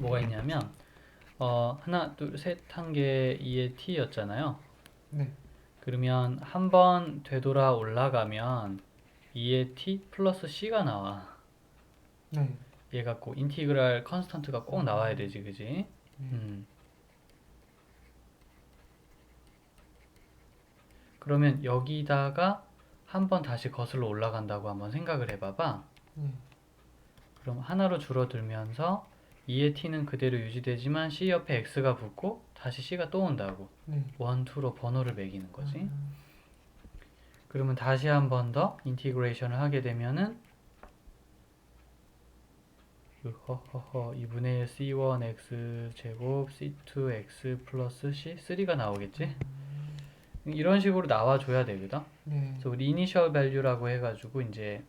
뭐가 있냐면 하나 둘 셋 한 게 2의 t였잖아요. 네. 그러면 한 번 되돌아 올라가면 2의 t 플러스 c가 나와. 네. 얘가 꼭 인티그랄 컨스턴트가 꼭 나와야 음, 되지, 그지? 네. 음. 그러면 여기다가 한 번 다시 거슬러 올라간다고 한번 생각을 해봐봐. 네. 그럼 하나로 줄어들면서 2의 t는 그대로 유지되지만 c 옆에 x가 붙고 다시 c가 또 온다고. 네. 1, 2로 번호를 매기는 아, 거지. 그러면 다시 한 번 더 인티그레이션을 하게 되면은 허허허 2분의 1 c1 x 제곱 c2 x 플러스 c 3가 나오겠지? 이런 식으로 나와줘야 되거든. 네. 그래서 우리 이니셜 밸류라고 해가지고 이제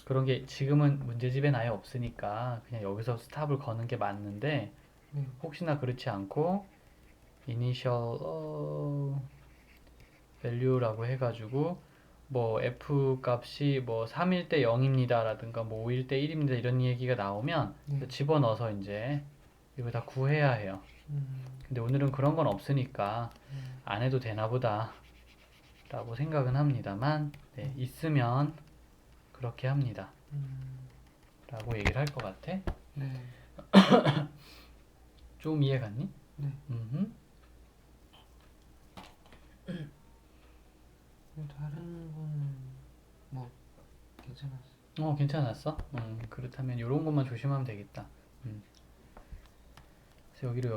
그런 게 지금은 문제집엔 아예 없으니까 그냥 여기서 스탑을 거는 게 맞는데 네. 혹시나 그렇지 않고 이니셜 value라고 해가지고 뭐 f 값이 뭐 3일 때 0입니다 라든가 뭐 5일 때 1입니다 이런 얘기가 나오면 네. 집어넣어서 이제 이거 다 구해야 해요. 음, 근데 오늘은 그런 건 없으니까 네. 안 해도 되나 보다 라고 생각은 합니다만 네, 있으면 그렇게 합니다 음, 라고 얘기를 할 것 같아. 네. 좀 이해갔니? 네. 음흠. 다른 거는 뭐 괜찮았어요. 괜찮았어? 그렇다면 이런 것만 조심하면 되겠다. 음. 그래서 여기서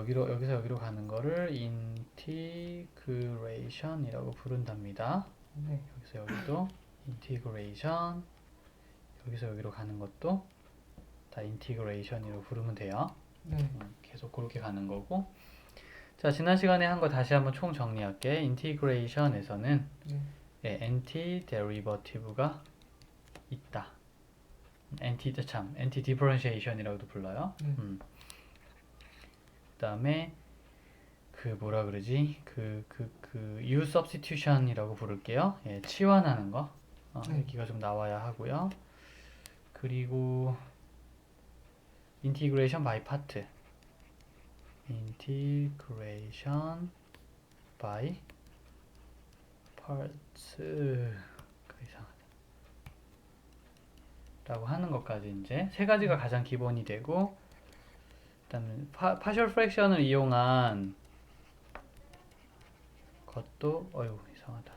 여기로 가는 거를 integration이라고 부른답니다. 네. 여기서 여기도 integration, 여기서 여기로 가는 것도 다 integration이라고 부르면 돼요. 네. 계속 그렇게 가는 거고. 자, 지난 시간에 한 거 다시 한번 총 정리할게. integration에서는 네. antiderivative 있다. anti-differentiation이라고도 불러요. 네. 그 다음에 그 뭐라 그러지? U substitution이라고 부를게요. 예, 치환하는 거. 네. 여기가 좀 나와야 하고요. 그리고 integration by part. integration by parts. 이상하다. 라고 하는 것까지 이제 세 가지가 가장 기본이 되고, 일단은 partial fraction을 이용한 것도 어휴 이상하다.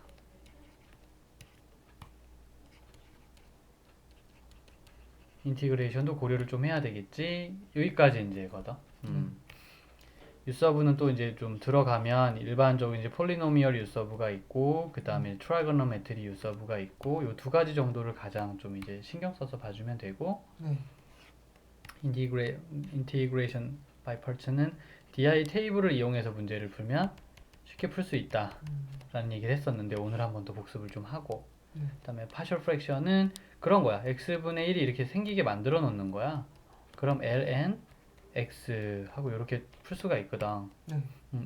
인티그레이션도 고려를 좀 해야 되겠지. 여기까지 이제 거다. 유서브는 또 이제 좀 들어가면 일반적으로 이제 폴리노미얼 유서브가 있고 그 다음에 트라이고노메트리 유서브가 있고 요 두 가지 정도를 가장 좀 이제 신경 써서 봐주면 되고 네. 인티그레이션 바이 파츠는 DI 테이블을 이용해서 문제를 풀면 쉽게 풀 수 있다 라는 얘기를 했었는데 오늘 한번 더 복습을 좀 하고 네. 그 다음에 partial fraction은 그런 거야. x분의 1이 이렇게 생기게 만들어 놓는 거야. 그럼 ln x 하고 이렇게 풀 수가 있거든. 네.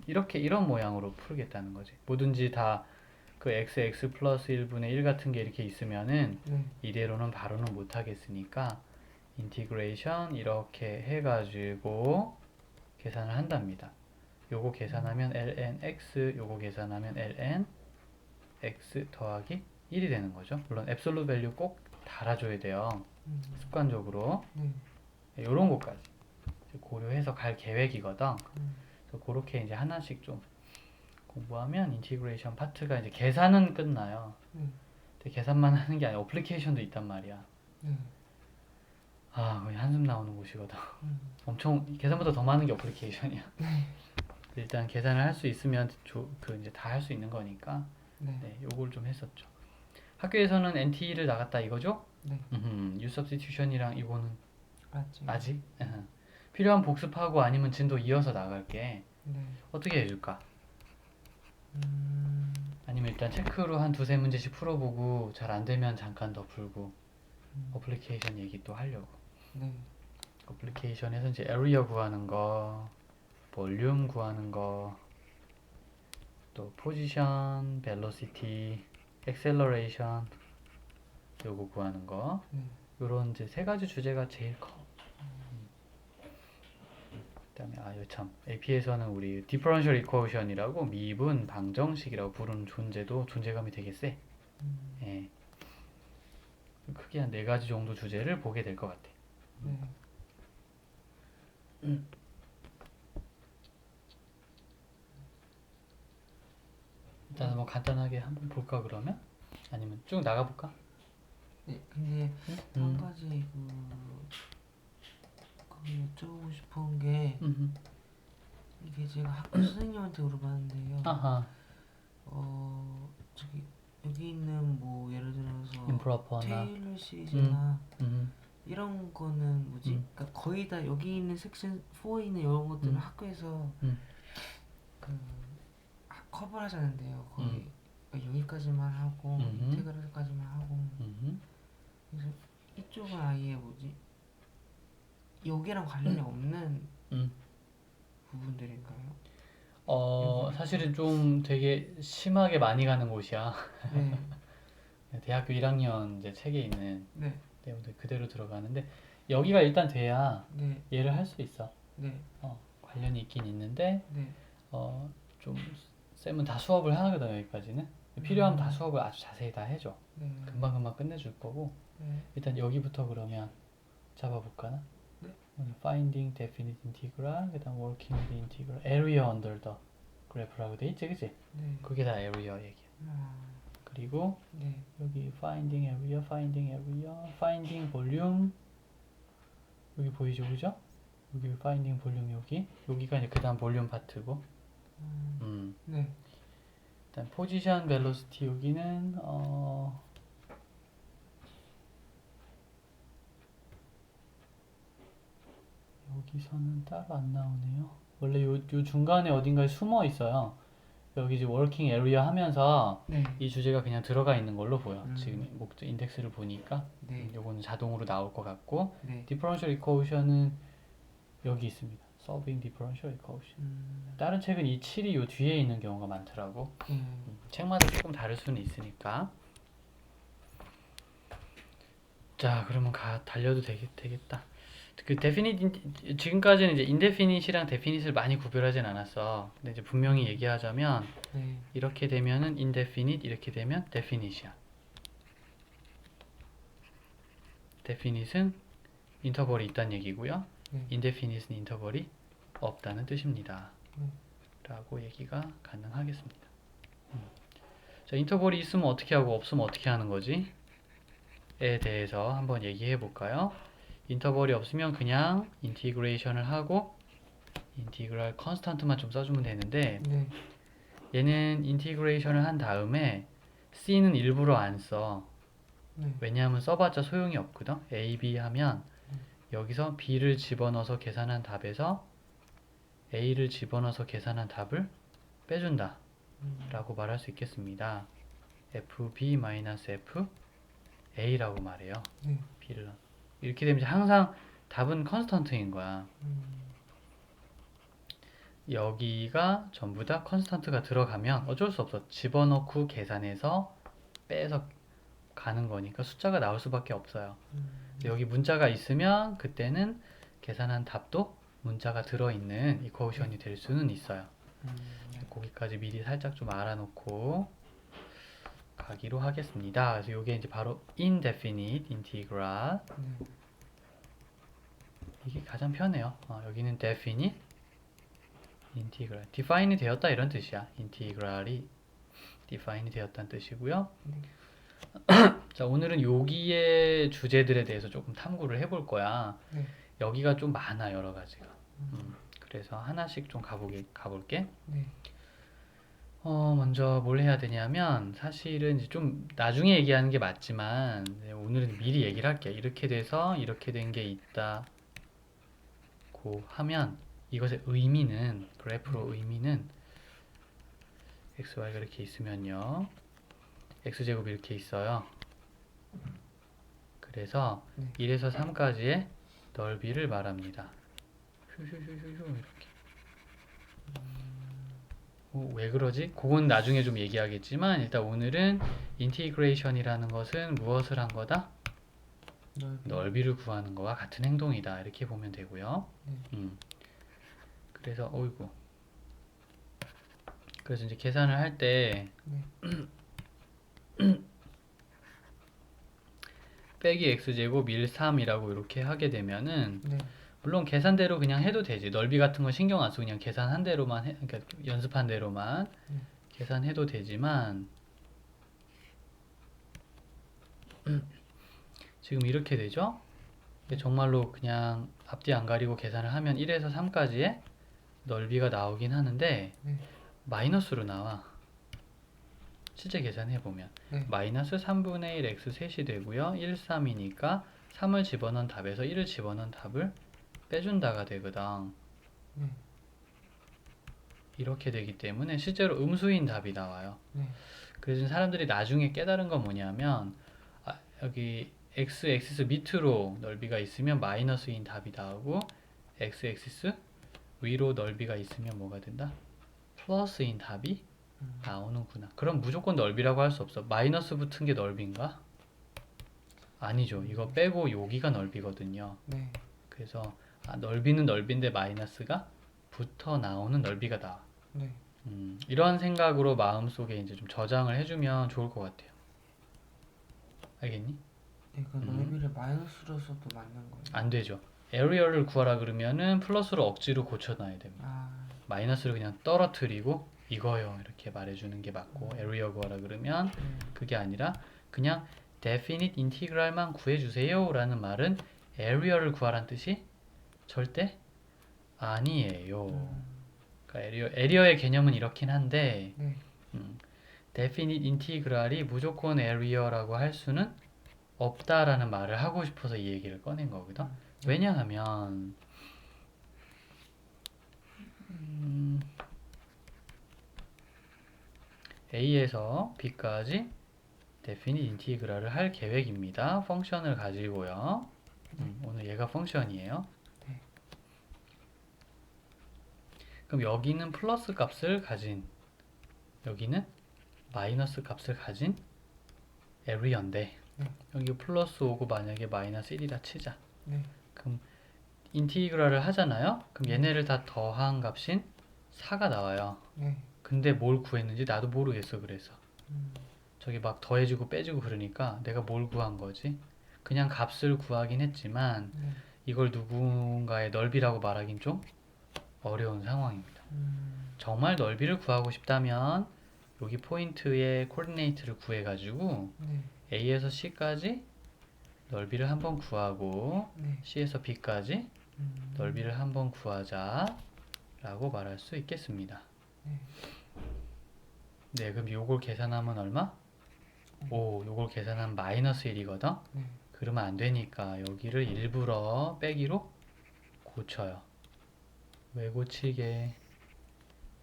이렇게 이런 모양으로 풀겠다는 거지. 뭐든지 다 그 x 플러스 1분의 1 같은 게 이렇게 있으면은 네. 이대로는 바로는 못 하겠으니까 인티그레이션 이렇게 해가지고 계산을 한답니다. 요거 계산하면 ln x, 요거 계산하면 ln x 더하기 1이 되는 거죠. 물론 앱솔루트 밸류 꼭 달아줘야 돼요. 습관적으로. 네. 요런 것까지 고려해서 갈 계획이거든. 음, 그래서 그렇게 이제 하나씩 좀 공부하면 인티그레이션 파트가 이제 계산은 끝나요. 네. 근데 계산만 하는 게 아니라 어플리케이션도 있단 말이야. 네. 거의 한숨 나오는 곳이거든. 음, 엄청 계산보다 더 많은 게 어플리케이션이야. 네. 일단 계산을 할 수 있으면 그 이제 다 할 수 있는 거니까. 네. 네, 요걸 좀 했었죠. 학교에서는 NT를 나갔다 이거죠? 네. U substitution이랑 이거는 맞지. 아직? 필요한 복습하고 아니면 진도 이어서 나갈게. 네. 어떻게 해줄까? 음, 아니면 일단 체크로 한 두세 문제씩 풀어보고 잘 안되면 잠깐 더 풀고 어플리케이션 얘기 또 하려고. 네. 어플리케이션에서 이제 에리어 구하는 거, 볼륨 구하는 거, 또 포지션, 벨로시티, 액셀러레이션 요거 구하는 거. 네. 요런 이제 세 가지 주제가 제일 커. 여기 참 AP에서는 우리 디퍼런셜 이퀘이션이라고 미분 방정식이라고 부르는 존재도 존재감이 되게 세. 예. 크게 한 4가지 정도 주제를 보게 될 것 같아. 네. 일단 한번 간단하게 한번 볼까 그러면? 아니면 쭉 나가볼까? 네, 근데 한 음. 가지 여쭤보고 싶은 게 이게 제가 학교 선생님한테 물어봤는데요. 아하. 저기 여기 있는 뭐 예를 들어서 임프로퍼나 테일러 시리즈나 음. 이런 거는 뭐지? 그러니까 거의 다 여기 있는 섹션 4에 있는 이런 것들은 학교에서 그 커버를 하지 않는데요. 거의 그러니까 여기까지만 하고 인테그랄까지만 하고 그래서 이쪽은 아예 뭐지? 여기랑 관련이 없는 부분들인가요? 사실은 좀 되게 심하게 많이 가는 곳이야. 네, 대학교 1학년 이제 책에 있는 네, 내용들 그대로 들어가는데 여기가 일단 돼야 네, 얘를 할 수 있어. 네, 관련이 있긴 있는데 네, 좀 쌤은 다 수업을 하거든 여기까지는. 필요하면 다 수업을 아주 자세히 다 해줘. 네, 금방금방 끝내줄 거고. 네, 일단 여기부터 그러면 잡아볼까나? 네. Finding definite integral, 그다음 working with integral, area under the graph라고 돼 있지, 그치? 네. 그게 다 area 얘기야. 그리고 네, 여기 finding area, finding area, finding volume 여기 보이죠, 그죠? 여기 finding volume 여기가 이제 그다음 볼륨 파트고. 네, 일단 position velocity 여기는 여기서는 따로 안 나오네요. 원래 요 중간에 어딘가에 숨어 있어요. 여기 이제 working area 하면서 네, 이 주제가 그냥 들어가 있는 걸로 보여. 지금 목적 인덱스를 보니까 네, 요거는 자동으로 나올 것 같고 네. differential equation은 여기 있습니다. solving differential equation. 다른 책은 이 7이 요 뒤에 있는 경우가 많더라고. 책마다 조금 다를 수는 있으니까. 자, 그러면 달려도 되겠다. 그 definite 지금까지는 이제 indefinite이랑 definite을 많이 구별하진 않았어. 근데 이제 분명히 얘기하자면 네, 이렇게 되면은 indefinite, 이렇게 되면 definite이야. definite은 인터벌이 있다는 얘기고요. 네. indefinite은 인터벌이 없다는 뜻입니다. 네. 라고 얘기가 가능하겠습니다. 자, 인터벌이 있으면 어떻게 하고 없으면 어떻게 하는 거지? 에 대해서 한번 얘기해 볼까요? 인터벌이 없으면 그냥 인티그레이션을 하고 인티그랄 컨스턴트만 좀 써주면 되는데 네, 얘는 인티그레이션을 한 다음에 c는 일부러 안 써. 네. 왜냐하면 써봤자 소용이 없거든. a, b 하면 여기서 b를 집어넣어서 계산한 답에서 a를 집어넣어서 계산한 답을 빼준다 라고 말할 수 있겠습니다. fb-f a라고 말해요. 네. b를 이렇게 되면 이제 항상 답은 컨스턴트인 거야. 여기가 전부 다 컨스턴트가 들어가면 어쩔 수 없어. 집어넣고 계산해서 빼서 가는 거니까 숫자가 나올 수밖에 없어요. 여기 문자가 있으면 그때는 계산한 답도 문자가 들어있는 이퀘이션이 될 수는 있어요. 거기까지 미리 살짝 좀 알아놓고 가기로 하겠습니다. 그래서 이게 이제 바로 indefinite integral. 이게 가장 편해요. 여기는 definite integral. define 되었다 이런 뜻이야. integral이 define 되었다는 뜻이고요. 자, 오늘은 여기의 주제들에 대해서 조금 탐구를 해볼 거야. 네. 여기가 좀 많아, 여러 가지가. 그래서 하나씩 좀 가볼게. 네. 먼저 뭘 해야 되냐면, 사실은 이제 좀 나중에 얘기하는 게 맞지만, 오늘은 미리 얘기를 할게. 이렇게 돼서 이렇게 된 게 있다고 하면, 이것의 의미는, 그래프로 의미는, xy가 이렇게 있으면요. x제곱이 이렇게 있어요. 그래서 1에서 3까지의 넓이를 말합니다. 이렇게. 왜 그러지? 그건 나중에 좀 얘기하겠지만 일단 오늘은 인티그레이션이라는 것은 무엇을 한 거다? 넓이를 구하는 거와 같은 행동이다. 이렇게 보면 되고요. 그래서 어이구. 그래서 이제 계산을 할 때 빼기 x제곱 1, 3이라고 이렇게 하게 되면은 네. 물론 계산대로 그냥 해도 되지. 넓이 같은 거 신경 안 쓰고 그냥 계산한 대로만 그러니까 연습한 대로만 계산해도 되지만 지금 이렇게 되죠? 이게 정말로 그냥 앞뒤 안 가리고 계산을 하면 1에서 3까지의 넓이가 나오긴 하는데 네. 마이너스로 나와. 실제 계산해보면 네. 마이너스 3분의 1 x 셋이 되고요. 1, 3이니까 3을 집어넣은 답에서 1을 집어넣은 답을 빼준다가 되거든. 네. 이렇게 되기 때문에 실제로 음수인 답이 나와요. 네. 그래서 사람들이 나중에 깨달은 건 뭐냐면 여기 x 엑시스 밑으로 넓이가 있으면 마이너스인 답이 나오고 x 엑시스 위로 넓이가 있으면 뭐가 된다? 플러스인 답이 나오는구나. 그럼 무조건 넓이라고 할 수 없어. 마이너스 붙은 게 넓이인가? 아니죠. 이거 빼고 여기가 넓이거든요. 네. 그래서 넓이는 넓이인데 마이너스가 붙어 나오는 넓이가 나와. 네. 이런 생각으로 마음속에 이제 좀 저장을 해주면 좋을 것 같아요. 알겠니? 네, 그 넓이를 마이너스로 써도 맞는 거예요. 안 되죠. 에리어를 구하라 그러면은 플러스로 억지로 고쳐놔야 됩니다. 아, 마이너스를 그냥 떨어뜨리고 이거요 이렇게 말해주는 게 맞고 에리어 구하라 그러면 그게 아니라 그냥 definite integral만 구해주세요 라는 말은 에리어를 구하라는 뜻이 절대 아니에요. 그러니까 에리어의 개념은 이렇긴 한데 네. definite integral이 무조건 area라고 할 수는 없다라는 말을 하고 싶어서 이 얘기를 꺼낸 거거든. 왜냐하면 A에서 B까지 definite integral을 할 계획입니다. 펑션을 가지고요. 오늘 얘가 펑션이에요. 네. 그럼 여기는 플러스 값을 가진 여기는 마이너스 값을 가진 에리어인데 여기 플러스 오고 만약에 마이너스 1이다 치자. 네. 그럼 인티그랄을 하잖아요. 그럼 얘네를 다 더한 값인 4가 나와요. 네. 근데 뭘 구했는지 나도 모르겠어. 그래서 저기 막 더해주고 빼주고 그러니까 내가 뭘 구한 거지? 그냥 값을 구하긴 했지만 이걸 누군가의 넓이라고 말하긴 좀 어려운 상황입니다. 정말 넓이를 구하고 싶다면 여기 포인트의 코디네이트를 구해가지고 네. A에서 C까지 넓이를 한번 구하고 네. C에서 B까지 넓이를 한번 구하자 라고 말할 수 있겠습니다. 네, 그럼 요걸 계산하면 얼마? 오, 요걸 계산하면 마이너스 1이거든? 네. 그러면 안 되니까 여기를 일부러 빼기로 고쳐요. 왜 고치게?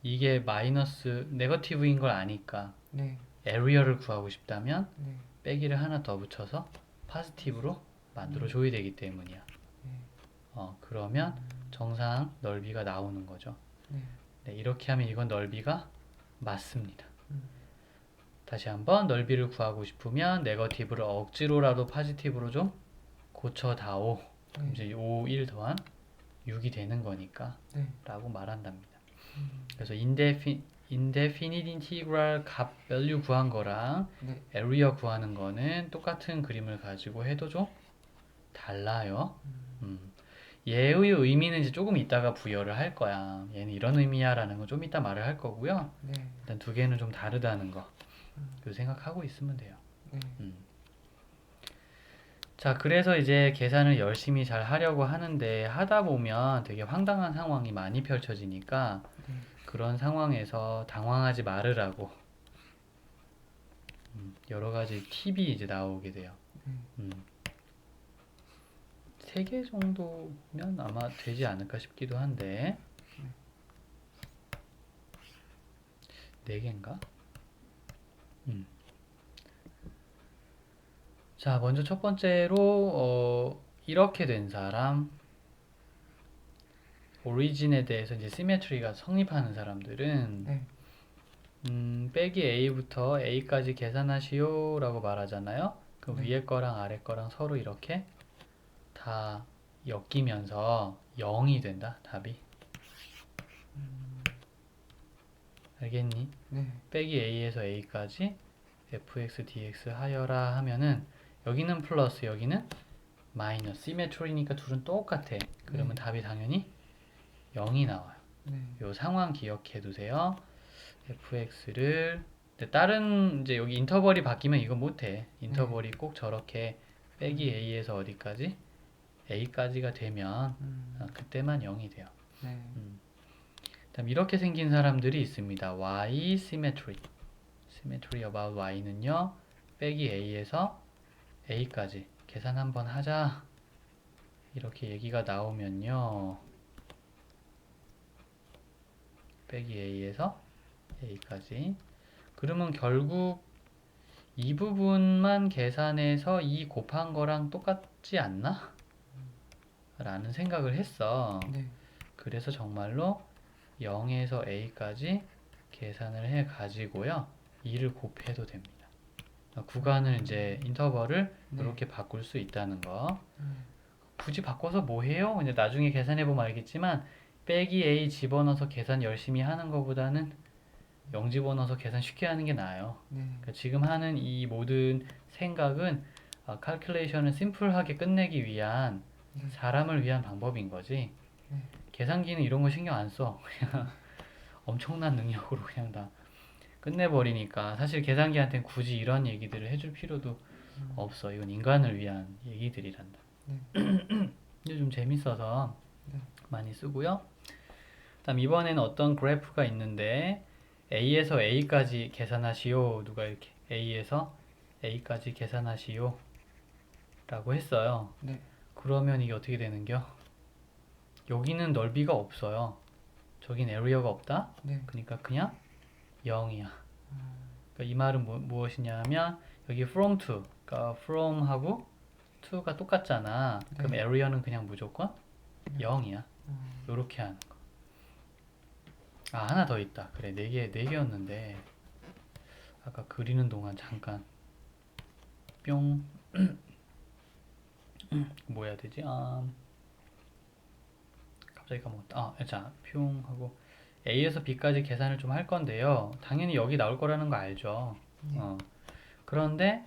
이게 마이너스 네거티브인 걸 아니까 네. 에리어를 구하고 싶다면 네. 빼기를 하나 더 붙여서 파지티브로 만들어 줘야 되기 때문이야. 그러면 정상 넓이가 나오는 거죠. 네, 이렇게 하면 이건 넓이가 맞습니다. 다시 한번 넓이를 구하고 싶으면 네거티브를 억지로라도 파지티브로 좀 고쳐다오. 그럼 이제 5, 1 더한 6이 되는 거니까 라고 말한답니다. 그래서 indefinite integral 값 value 구한 거랑 area 구하는 거는 똑같은 그림을 가지고 해도 좀 달라요. 얘의 의미는 이제 조금 이따가 부여를 할 거야. 얘는 이런 의미야 라는 거 좀 이따 말을 할 거고요. 일단 두 개는 좀 다르다는 거 그 생각하고 있으면 돼요. 자, 그래서 이제 계산을 열심히 잘 하려고 하는데 하다 보면 되게 황당한 상황이 많이 펼쳐지니까 그런 상황에서 당황하지 말으라고 여러 가지 팁이 이제 나오게 돼요. 3개 정도면 아마 되지 않을까 싶기도 한데 4개인가? 자, 먼저 첫 번째로 이렇게 된 사람 오리진에 대해서 이제 시메트리가 성립하는 사람들은 빼기 a부터 a까지 계산하시오 라고 말하잖아요. 그 위에 거랑 아래 거랑 서로 이렇게 다 엮이면서 0이 된다 답이. 알겠니? 네. 빼기 a에서 a까지 fx dx 하여라 하면은 여기는 플러스 여기는 마이너스 시메트리니까 둘은 똑같아. 그러면 네. 답이 당연히 0이 나와요. 네. 요 상황 기억해 두세요. fx를 다른 이제 여기 인터벌이 바뀌면 이거 못해. 인터벌이 꼭 저렇게 빼기 a에서 어디까지? a까지가 되면 그때만 0이 돼요. 네. 그다음 이렇게 생긴 사람들이 있습니다. y symmetry. symmetry about y는요. 빼기 a에서 a까지 계산 한번 하자. 이렇게 얘기가 나오면요. 빼기 a에서 a까지. 그러면 결국 이 부분만 계산해서 이 곱한 거랑 똑같지 않나? 라는 생각을 했어. 네. 그래서 정말로 0에서 a까지 계산을 해 가지고요. 2를 곱해도 됩니다. 구간을 이제 인터벌을 네. 이렇게 바꿀 수 있다는 거. 굳이 바꿔서 뭐 해요? 이제 나중에 계산해 보면 알겠지만 빼기 a 집어넣어서 계산 열심히 하는 것보다는 0 집어넣어서 계산 쉽게 하는 게 나아요. 네. 그러니까 지금 하는 이 모든 생각은 칼큘레이션을 심플하게 끝내기 위한 네. 사람을 위한 방법인 거지. 네. 계산기는 이런 거 신경 안 써. 그냥 엄청난 능력으로 그냥 다 끝내버리니까 사실 계산기한테는 굳이 이런 얘기들을 해줄 필요도 없어. 이건 인간을 위한 얘기들이란다. 이게 좀 재밌어서 네. 많이 쓰고요. 다음 이번에는 어떤 그래프가 있는데 A에서 A까지 계산하시오. 누가 이렇게 A에서 A까지 계산하시오 라고 했어요. 네. 그러면 이게 어떻게 되는겨? 여기는 넓이가 없어요. 저긴 에리어가 없다? 네. 그러니까 그냥 0이야. 그러니까 이 말은 무엇이냐면 여기 from to, 그러니까 from하고 to가 똑같잖아. 그럼 area는 그냥 무조건 0이야. 요렇게 하는 거. 아, 하나 더 있다. 그래, 네 개였는데 아까 그리는 동안 잠깐 뿅 뭐 해야 되지? 갑자기 까먹었다. 자, 뿅 하고 A에서 B까지 계산을 좀 할 건데요. 당연히 여기 나올 거라는 거 알죠? 그런데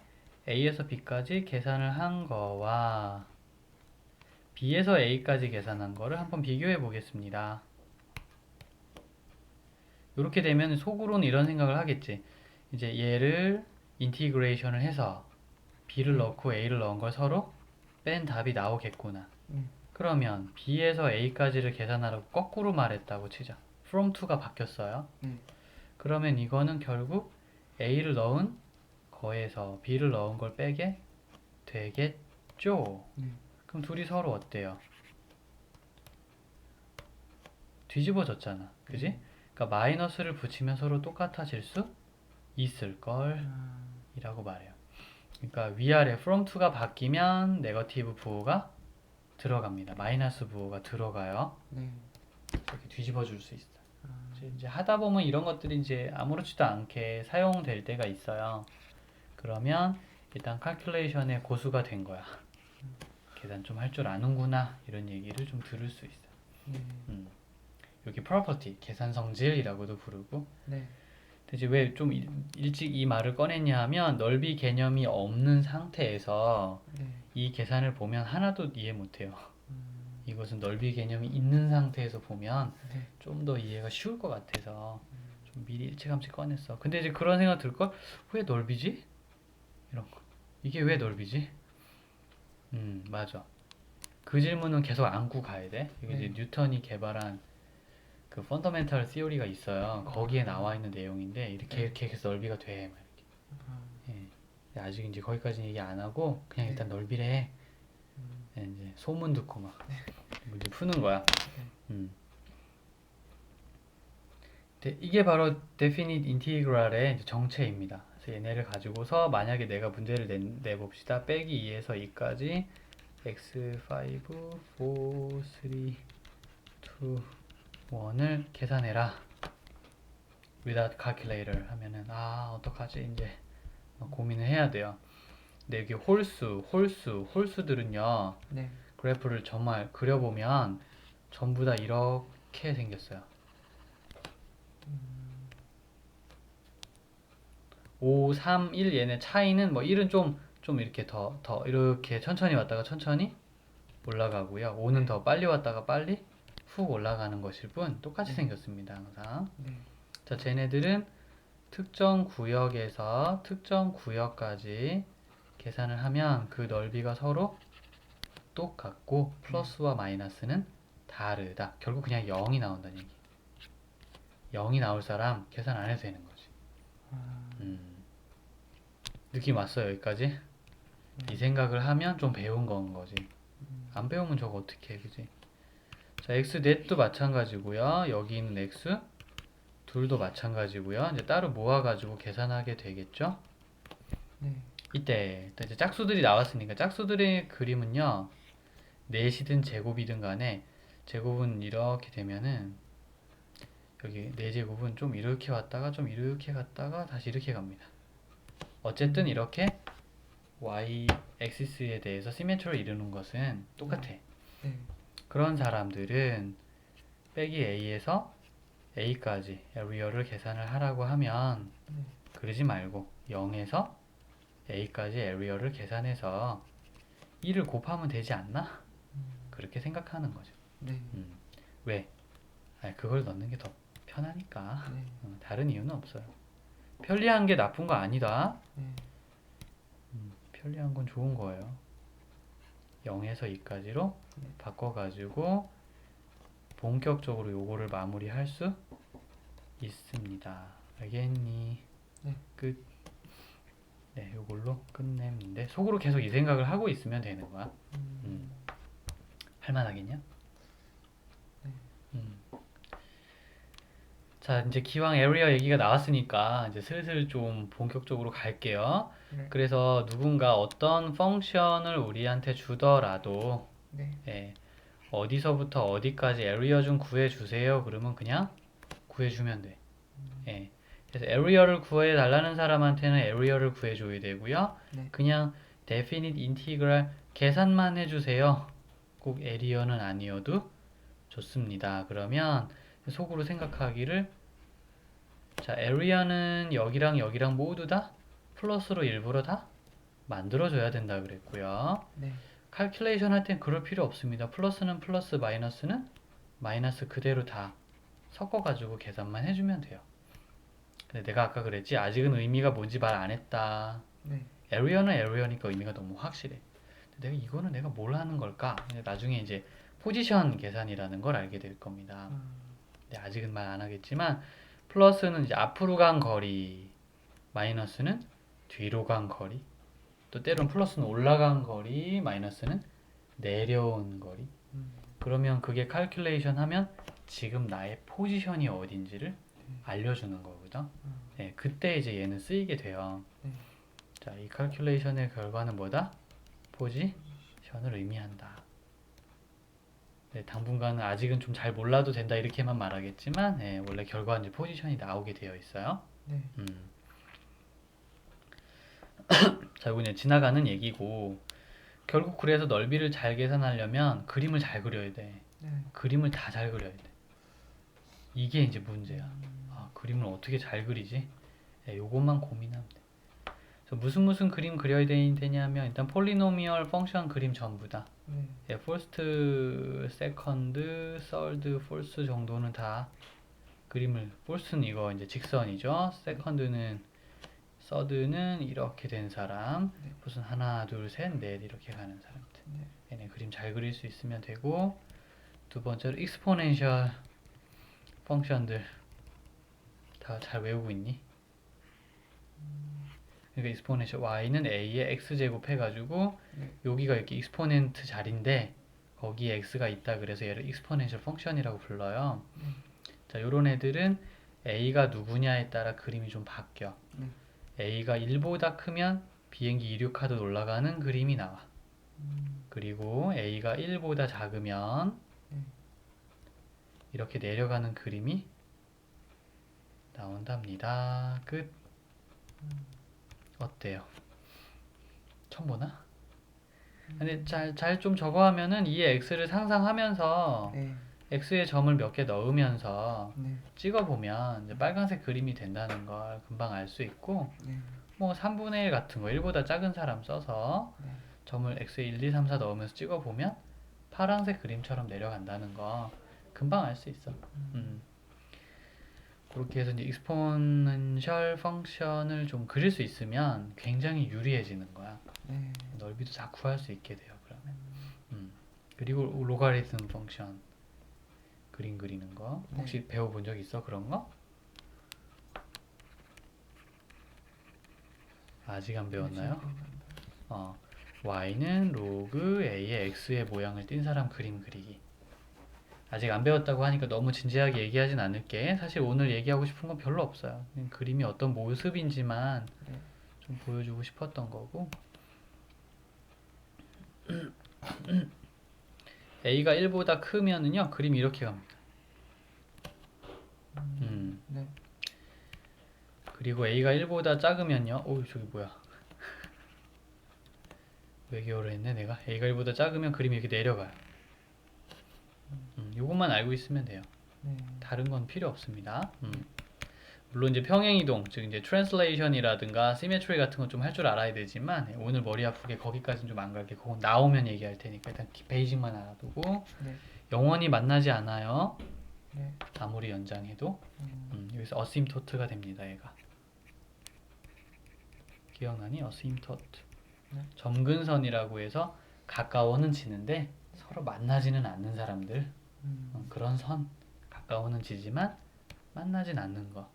A에서 B까지 계산을 한 거와 B에서 A까지 계산한 거를 한번 비교해 보겠습니다. 이렇게 되면 속으로는 이런 생각을 하겠지. 이제 얘를 인티그레이션을 해서 B를 넣고 A를 넣은 걸 서로 뺀 답이 나오겠구나. 그러면 B에서 A까지를 계산하라고 거꾸로 말했다고 치자. from to가 바뀌었어요. 그러면 이거는 결국 A를 넣은 거에서 B를 넣은 걸 빼게 되겠죠? 그럼 둘이 서로 어때요? 뒤집어졌잖아. 그지? 그러니까 마이너스를 붙이면 서로 똑같아질 수 있을걸 이라고 말해요. 그러니까 위아래 from to가 바뀌면 네거티브 부호가 들어갑니다. 마이너스 부호가 들어가요. 이렇게 뒤집어 줄 수 있어. 이제 하다 보면 이런 것들이 이제 아무렇지도 않게 사용될 때가 있어요. 그러면 일단 칼큘레이션의 고수가 된 거야. 계산 좀 할 줄 아는구나 이런 얘기를 좀 들을 수 있어. 여기 property 계산 성질이라고도 부르고. 대체 왜 좀 일찍 이 말을 꺼냈냐 하면 넓이 개념이 없는 상태에서 이 계산을 보면 하나도 이해 못해요. 이것은 넓이 개념이 있는 상태에서 보면 좀 더 이해가 쉬울 것 같아서 좀 미리 일찌감치 꺼냈어. 근데 이제 그런 생각 들걸? 왜 넓이지? 이런 거. 이게 왜 넓이지? 맞아. 그 질문은 계속 안고 가야 돼. 이게 이제 뉴턴이 개발한 그 펀더멘탈 시오리가 있어요. 거기에 나와 있는 내용인데 이렇게 해서 넓이가 돼. 막 이렇게. 예. 아직 이제 거기까지는 얘기 안 하고 그냥 일단 넓이래. 이제 소문 듣고 막 문제 푸는 거야. 이게 바로 definite integral의 이제 정체입니다. 그래서 얘네를 가지고서 만약에 내가 문제를 내봅시다. 빼기 2에서 2까지 x5, 4, 3, 2, 1을 계산해라. without calculator 하면은 어떡하지 이제 고민을 해야 돼요. 근데 여기 홀수들은요. 그래프를 정말 그려보면 전부 다 이렇게 생겼어요. 5, 3, 1 얘네 차이는 뭐 1은 좀 이렇게 더 이렇게 천천히 왔다가 천천히 올라가고요. 5는 더 빨리 왔다가 빨리 훅 올라가는 것일 뿐 똑같이 네. 생겼습니다. 항상. 네. 자, 쟤네들은 특정 구역에서 특정 구역까지 계산을 하면 그 넓이가 서로 똑같고 플러스와 마이너스는 다르다. 결국 그냥 0이 나온다는 얘기. 0이 나올 사람 계산 안 해도 되는 거지. 느낌 왔어요, 여기까지? 이 생각을 하면 좀 배운 건 거지. 안 배우면 저거 어떻게 해, 그지? 자, x 넷도 마찬가지고요. 여기 있는 x 둘도 마찬가지고요. 이제 따로 모아가지고 계산하게 되겠죠? 네. 이때 또 이제 짝수들이 나왔으니까 짝수들의 그림은요. 넷이든 제곱이든 간에 제곱은 이렇게 되면은 여기 4제곱은 좀 이렇게 왔다가 좀 이렇게 갔다가 다시 이렇게 갑니다. 어쨌든 이렇게 y 엑시스에 대해서 시메트를 이루는 것은 똑같아. 네. 그런 사람들은 빼기 a에서 a까지 에리어를 계산을 하라고 하면 그러지 말고 0에서 a까지 에리어를 계산해서 1을 곱하면 되지 않나? 그렇게 생각하는 거죠. 네. 왜? 아니, 그걸 넣는 게 더 편하니까. 네. 다른 이유는 없어요. 편리한 게 나쁜 거 아니다. 네. 편리한 건 좋은 거예요. 0에서 2까지로 바꿔가지고 본격적으로 요거를 마무리할 수 있습니다. 알겠니? 네. 끝. 네, 요걸로 끝내는데 속으로 계속 이 생각을 하고 있으면 되는 거야. 할만하겠냐? 자, 이제 기왕 에리어 얘기가 나왔으니까 이제 슬슬 좀 본격적으로 갈게요. 네. 그래서 누군가 어떤 펑션을 우리한테 주더라도 네. 예, 어디서부터 어디까지 에리어 좀 구해주세요. 그러면 그냥 구해주면 돼. 예. 그래서 에리어를 구해달라는 사람한테는 에리어를 구해줘야 되고요. 네. 그냥 definite integral 계산만 해주세요. 꼭 에리어는 아니어도 좋습니다. 그러면 속으로 생각하기를 자, 에리어는 여기랑 여기랑 모두 다 플러스로 일부러 다 만들어줘야 된다 그랬고요. 네. 칼큘레이션 할 땐 그럴 필요 없습니다. 플러스는 플러스, 마이너스는 마이너스 그대로 다 섞어가지고 계산만 해주면 돼요. 근데 내가 아까 그랬지 아직은 의미가 뭔지 말 안 했다. 네. 에리어는 에리어니까 의미가 너무 확실해. 근데 내가 이거는 내가 뭘 하는 걸까? 근데 나중에 이제 포지션 계산이라는 걸 알게 될 겁니다. 근데 아직은 말 안 하겠지만 플러스는 이제 앞으로 간 거리, 마이너스는 뒤로 간 거리, 또 때론 플러스는 올라간 거리, 마이너스는 내려온 거리. 그러면 그게 칼큘레이션 하면 지금 나의 포지션이 어딘지를 알려주는 거거든. 네, 그때 이제 얘는 쓰이게 돼요. 자, 이 칼큘레이션의 결과는 뭐다? 포지션을 의미한다. 네, 당분간은 아직은 좀 잘 몰라도 된다 이렇게만 말하겠지만 네, 원래 결과는 이제 포지션이 나오게 되어 있어요. 네. 자, 이거 그냥 지나가는 얘기고 결국 그래서 넓이를 잘 계산하려면 그림을 잘 그려야 돼. 네. 그림을 다 잘 그려야 돼. 이게 이제 문제야. 아, 그림을 어떻게 잘 그리지? 네, 요것만 고민하면 돼. 그래서 무슨 그림 그려야 되냐면 일단 폴리노미얼 펑션 그림 전부 다. 네. 예, 퍼스트, 세컨드, 서드, 폴스 정도는 다 그림을 폴스는 이거 이제 직선이죠. 세컨드는 서드는 이렇게 된 사람, 무슨 하나, 둘, 셋, 넷 이렇게 가는 사람들. 얘네 그림 잘 그릴 수 있으면 되고 두 번째로 익스포넨셜 펑션들 다 잘 외우고 있니? 그러니까 익스포넨셜 y는 a의 x제곱 해가지고 여기가 이렇게 익스포넨트 자리인데 거기에 x가 있다 그래서 얘를 익스포넨셜 펑션이라고 불러요. 자, 요런 애들은 a가 누구냐에 따라 그림이 좀 바뀌어. a가 1보다 크면 비행기 이륙하듯 올라가는 그림이 나와. 그리고 a가 1보다 작으면 이렇게 내려가는 그림이 나온답니다. 끝. 어때요? 처음 보나? 근데 잘 좀 저거 하면은 이 x를 상상하면서 네. x의 점을 몇 개 넣으면서 네. 찍어보면 이제 빨간색 그림이 된다는 걸 금방 알 수 있고, 네. 뭐 3분의 1 같은 거 1보다 작은 사람 써서 네. 점을 x에 1, 2, 3, 4 넣으면서 찍어보면 파란색 그림처럼 내려간다는 거 금방 알 수 있어. 그렇게 해서 이제 익스포넨셜 펑션을 좀 그릴 수 있으면 굉장히 유리해지는 거야. 네. 넓이도 다 구할 수 있게 돼요. 그러면. 그리고 로가리즘 펑션 그림 그리는 거 혹시 배워본 적 있어? 그런 거? 아직 안 배웠나요? y는 로그 a의 x의 모양을 띈 사람 그림 그리기. 아직 안 배웠다고 하니까 너무 진지하게 얘기하진 않을게. 사실 오늘 얘기하고 싶은 건 별로 없어요. 그냥 그림이 어떤 모습인지만 좀 보여주고 싶었던 거고. a가 1보다 크면은요, 그림이 이렇게 갑니다. 네. 그리고 a가 1보다 작으면요, 저기 뭐야. 외계어를 했네, 내가. a가 1보다 작으면 그림이 이렇게 내려가요. 요것만 알고 있으면 돼요. 네. 다른 건 필요 없습니다. 물론 이제 평행이동, 즉 이제 트랜슬레이션이라든가 시메트리 같은 건 좀 할 줄 알아야 되지만 오늘 머리 아프게 거기까지는 좀 안 갈게. 그건 나오면 얘기할 테니까 일단 베이직만 알아두고. 네. 영원히 만나지 않아요. 네. 아무리 연장해도. 여기서 어심토트가 됩니다. 얘가. 기억나니? 어심토트. 네. 점근선이라고 해서 가까워는 지는데 서로 만나지는 않는 사람들. 그런 선. 가까워는 지지만 만나진 않는 거.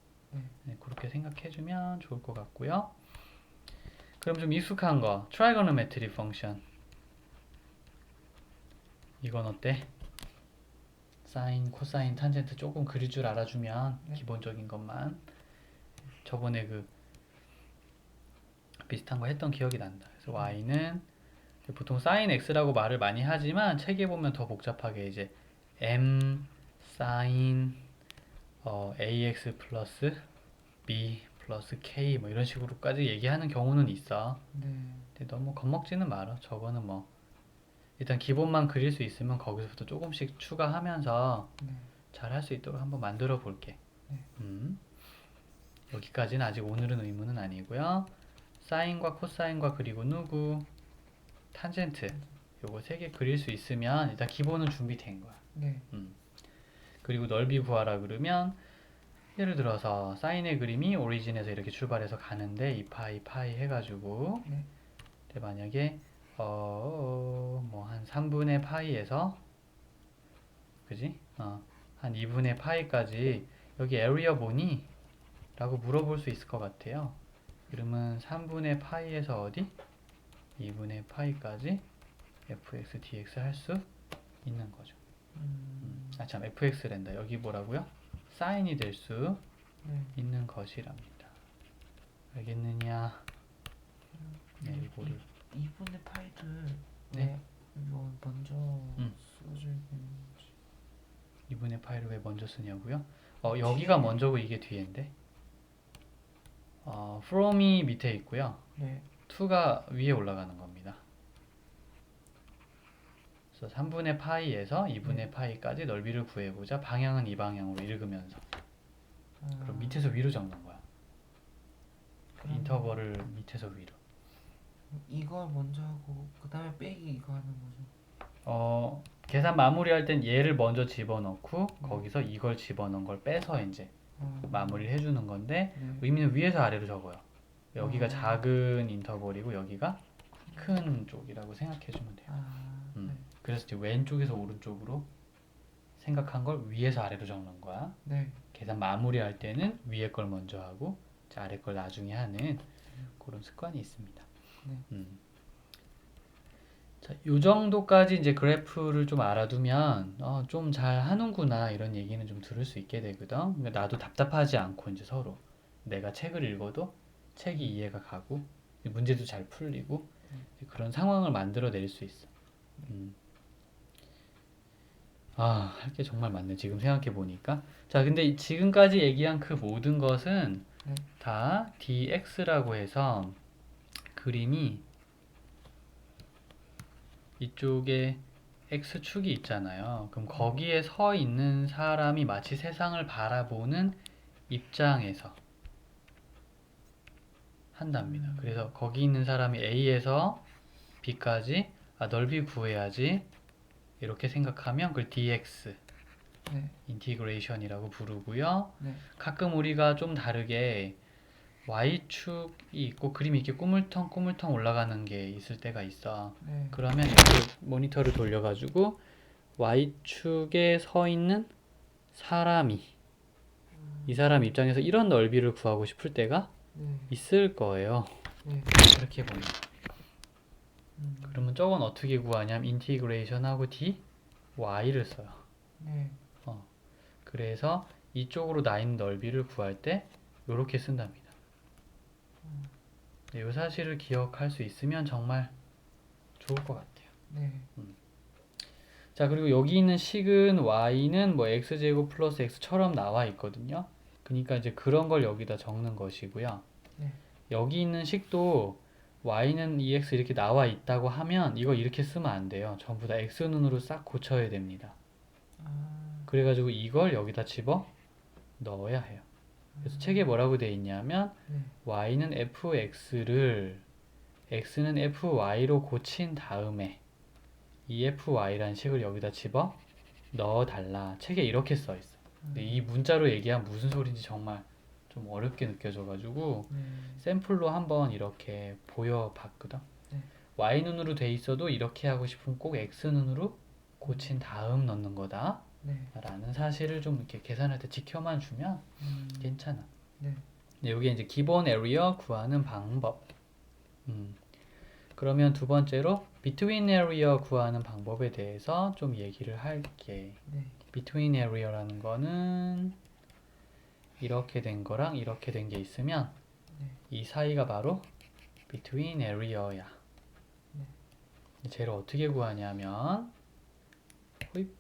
네, 그렇게 생각해주면 좋을 것 같고요. 그럼 좀 익숙한 거, 트라이고노메트리 펑션. 이건 어때? 사인, 코사인, 탄젠트 조금 그릴 줄 알아주면 기본적인 것만. 저번에 그 비슷한 거 했던 기억이 난다. 그래서 y는 보통 사인 x라고 말을 많이 하지만 책에 보면 더 복잡하게 이제 m 사인 ax 플러스 b 플러스 k 뭐 이런 식으로까지 얘기하는 경우는 있어. 근데 너무 겁먹지는 말아. 저거는 뭐 일단 기본만 그릴 수 있으면 거기서부터 조금씩 추가하면서 잘 할 수 있도록 한번 만들어 볼게. 여기까지는 아직 오늘은 의무는 아니고요. 사인과 코사인과 그리고 누구 탄젠트 요거 3개 그릴 수 있으면 일단 기본은 준비된 거야. 그리고 넓이 구하라 그러면 예를 들어서 사인의 그림이 오리진에서 이렇게 출발해서 가는데 2파이 파이 해가지고 근데 만약에 뭐 한 3분의 파이에서 그지? 한 2분의 파이까지 여기 에리어 뭐니? 라고 물어볼 수 있을 것 같아요. 그러면 3분의 파이에서 어디? 2분의 파이까지 fx dx 할 수 있는 거죠. 참 fx랜다. 여기 뭐라고요? 사인이 될 수 있는 것이랍니다. 알겠느냐? 네, 이거를 2분의 파이를 네. 뭐 먼저 써줘야 되는지. 2분의 파이를 왜 먼저 쓰냐고요? 여기가 먼저고 이게 뒤인데. from이 밑에 있고요. 2가 위에 올라가는 겁니다. 그래서 3분의 파이에서 2분의 파이까지 넓이를 구해보자. 방향은 이 방향으로 읽으면서. 그럼 밑에서 위로 적는 거야. 인터벌을 밑에서 위로. 이걸 먼저 하고 그 다음에 빼기 이거 하는 거죠. 계산 마무리할 땐 얘를 먼저 집어넣고 거기서 이걸 집어넣은 걸 빼서 이제 마무리를 해주는 건데 의미는 위에서 아래로 적어요. 여기가 작은 인터벌이고 여기가 큰 쪽이라고 생각해주면 돼요. 그래서 이제 왼쪽에서 오른쪽으로 생각한 걸 위에서 아래로 적는 거야. 계산 마무리할 때는 위에 걸 먼저 하고 아래 걸 나중에 하는 그런 습관이 있습니다. 자, 요 정도까지 이제 그래프를 좀 알아두면 좀 잘 하는구나 이런 얘기는 좀 들을 수 있게 되거든. 그러니까 나도 답답하지 않고 이제 서로 내가 책을 읽어도 책이 이해가 가고 문제도 잘 풀리고 그런 상황을 만들어낼 수 있어. 할 게 정말 많네. 지금 생각해 보니까. 자, 근데 지금까지 얘기한 그 모든 것은 다 dx라고 해서 그림이 이쪽에 X축이 있잖아요. 그럼 거기에 서 있는 사람이 마치 세상을 바라보는 입장에서 한답니다. 그래서 거기 있는 사람이 A에서 B까지 넓이 구해야지 이렇게 생각하면 그걸 dx 네. 인티그레이션이라고 부르고요. 네. 가끔 우리가 좀 다르게 y축이 있고 그림이 이렇게 꾸물텅 올라가는 게 있을 때가 있어. 네. 그러면 이렇게 모니터를 돌려가지고 y축에 서 있는 사람이 이 사람 입장에서 이런 넓이를 구하고 싶을 때가 네. 있을 거예요. 네. 이렇게 보면. 그러면 저건 어떻게 구하냐면 인티그레이션하고 dy를 써요. 네. 그래서 이쪽으로 나 있는 넓이를 구할 때 이렇게 쓴답니다. 이 사실을 기억할 수 있으면 정말 좋을 것 같아요. 네. 자, 그리고 여기 있는 식은 y는 뭐 x제곱 플러스 x처럼 나와 있거든요. 그러니까 이제 그런 걸 여기다 적는 것이고요. 네. 여기 있는 식도 y는 2x 이렇게 나와 있다고 하면 이거 이렇게 쓰면 안 돼요. 전부 다 x눈으로 싹 고쳐야 됩니다. 그래가지고 이걸 여기다 집어 넣어야 해요. 그래서 책에 뭐라고 돼 있냐면 네. y는 fx를 x는 fy로 고친 다음에 이 fy라는 식을 여기다 집어 넣어달라. 책에 이렇게 써 있어. 근데 이 문자로 얘기하면 무슨 소린지 정말 좀 어렵게 느껴져가지고 샘플로 한번 이렇게 보여봤거든. 네. y눈으로 돼 있어도 이렇게 하고 싶으면 꼭 x눈으로 고친 다음 넣는 거다. 네. 라는 사실을 좀 이렇게 계산할 때 지켜만 주면 괜찮아. 네. 네, 여기 이제 기본 에리어 구하는 방법. 그러면 두 번째로 between area 구하는 방법에 대해서 좀 얘기를 할게. 네. between area라는 거는 이렇게 된 거랑 이렇게 된 게 있으면 네. 이 사이가 바로 between area야. 네. 쟤를 어떻게 구하냐면 호입.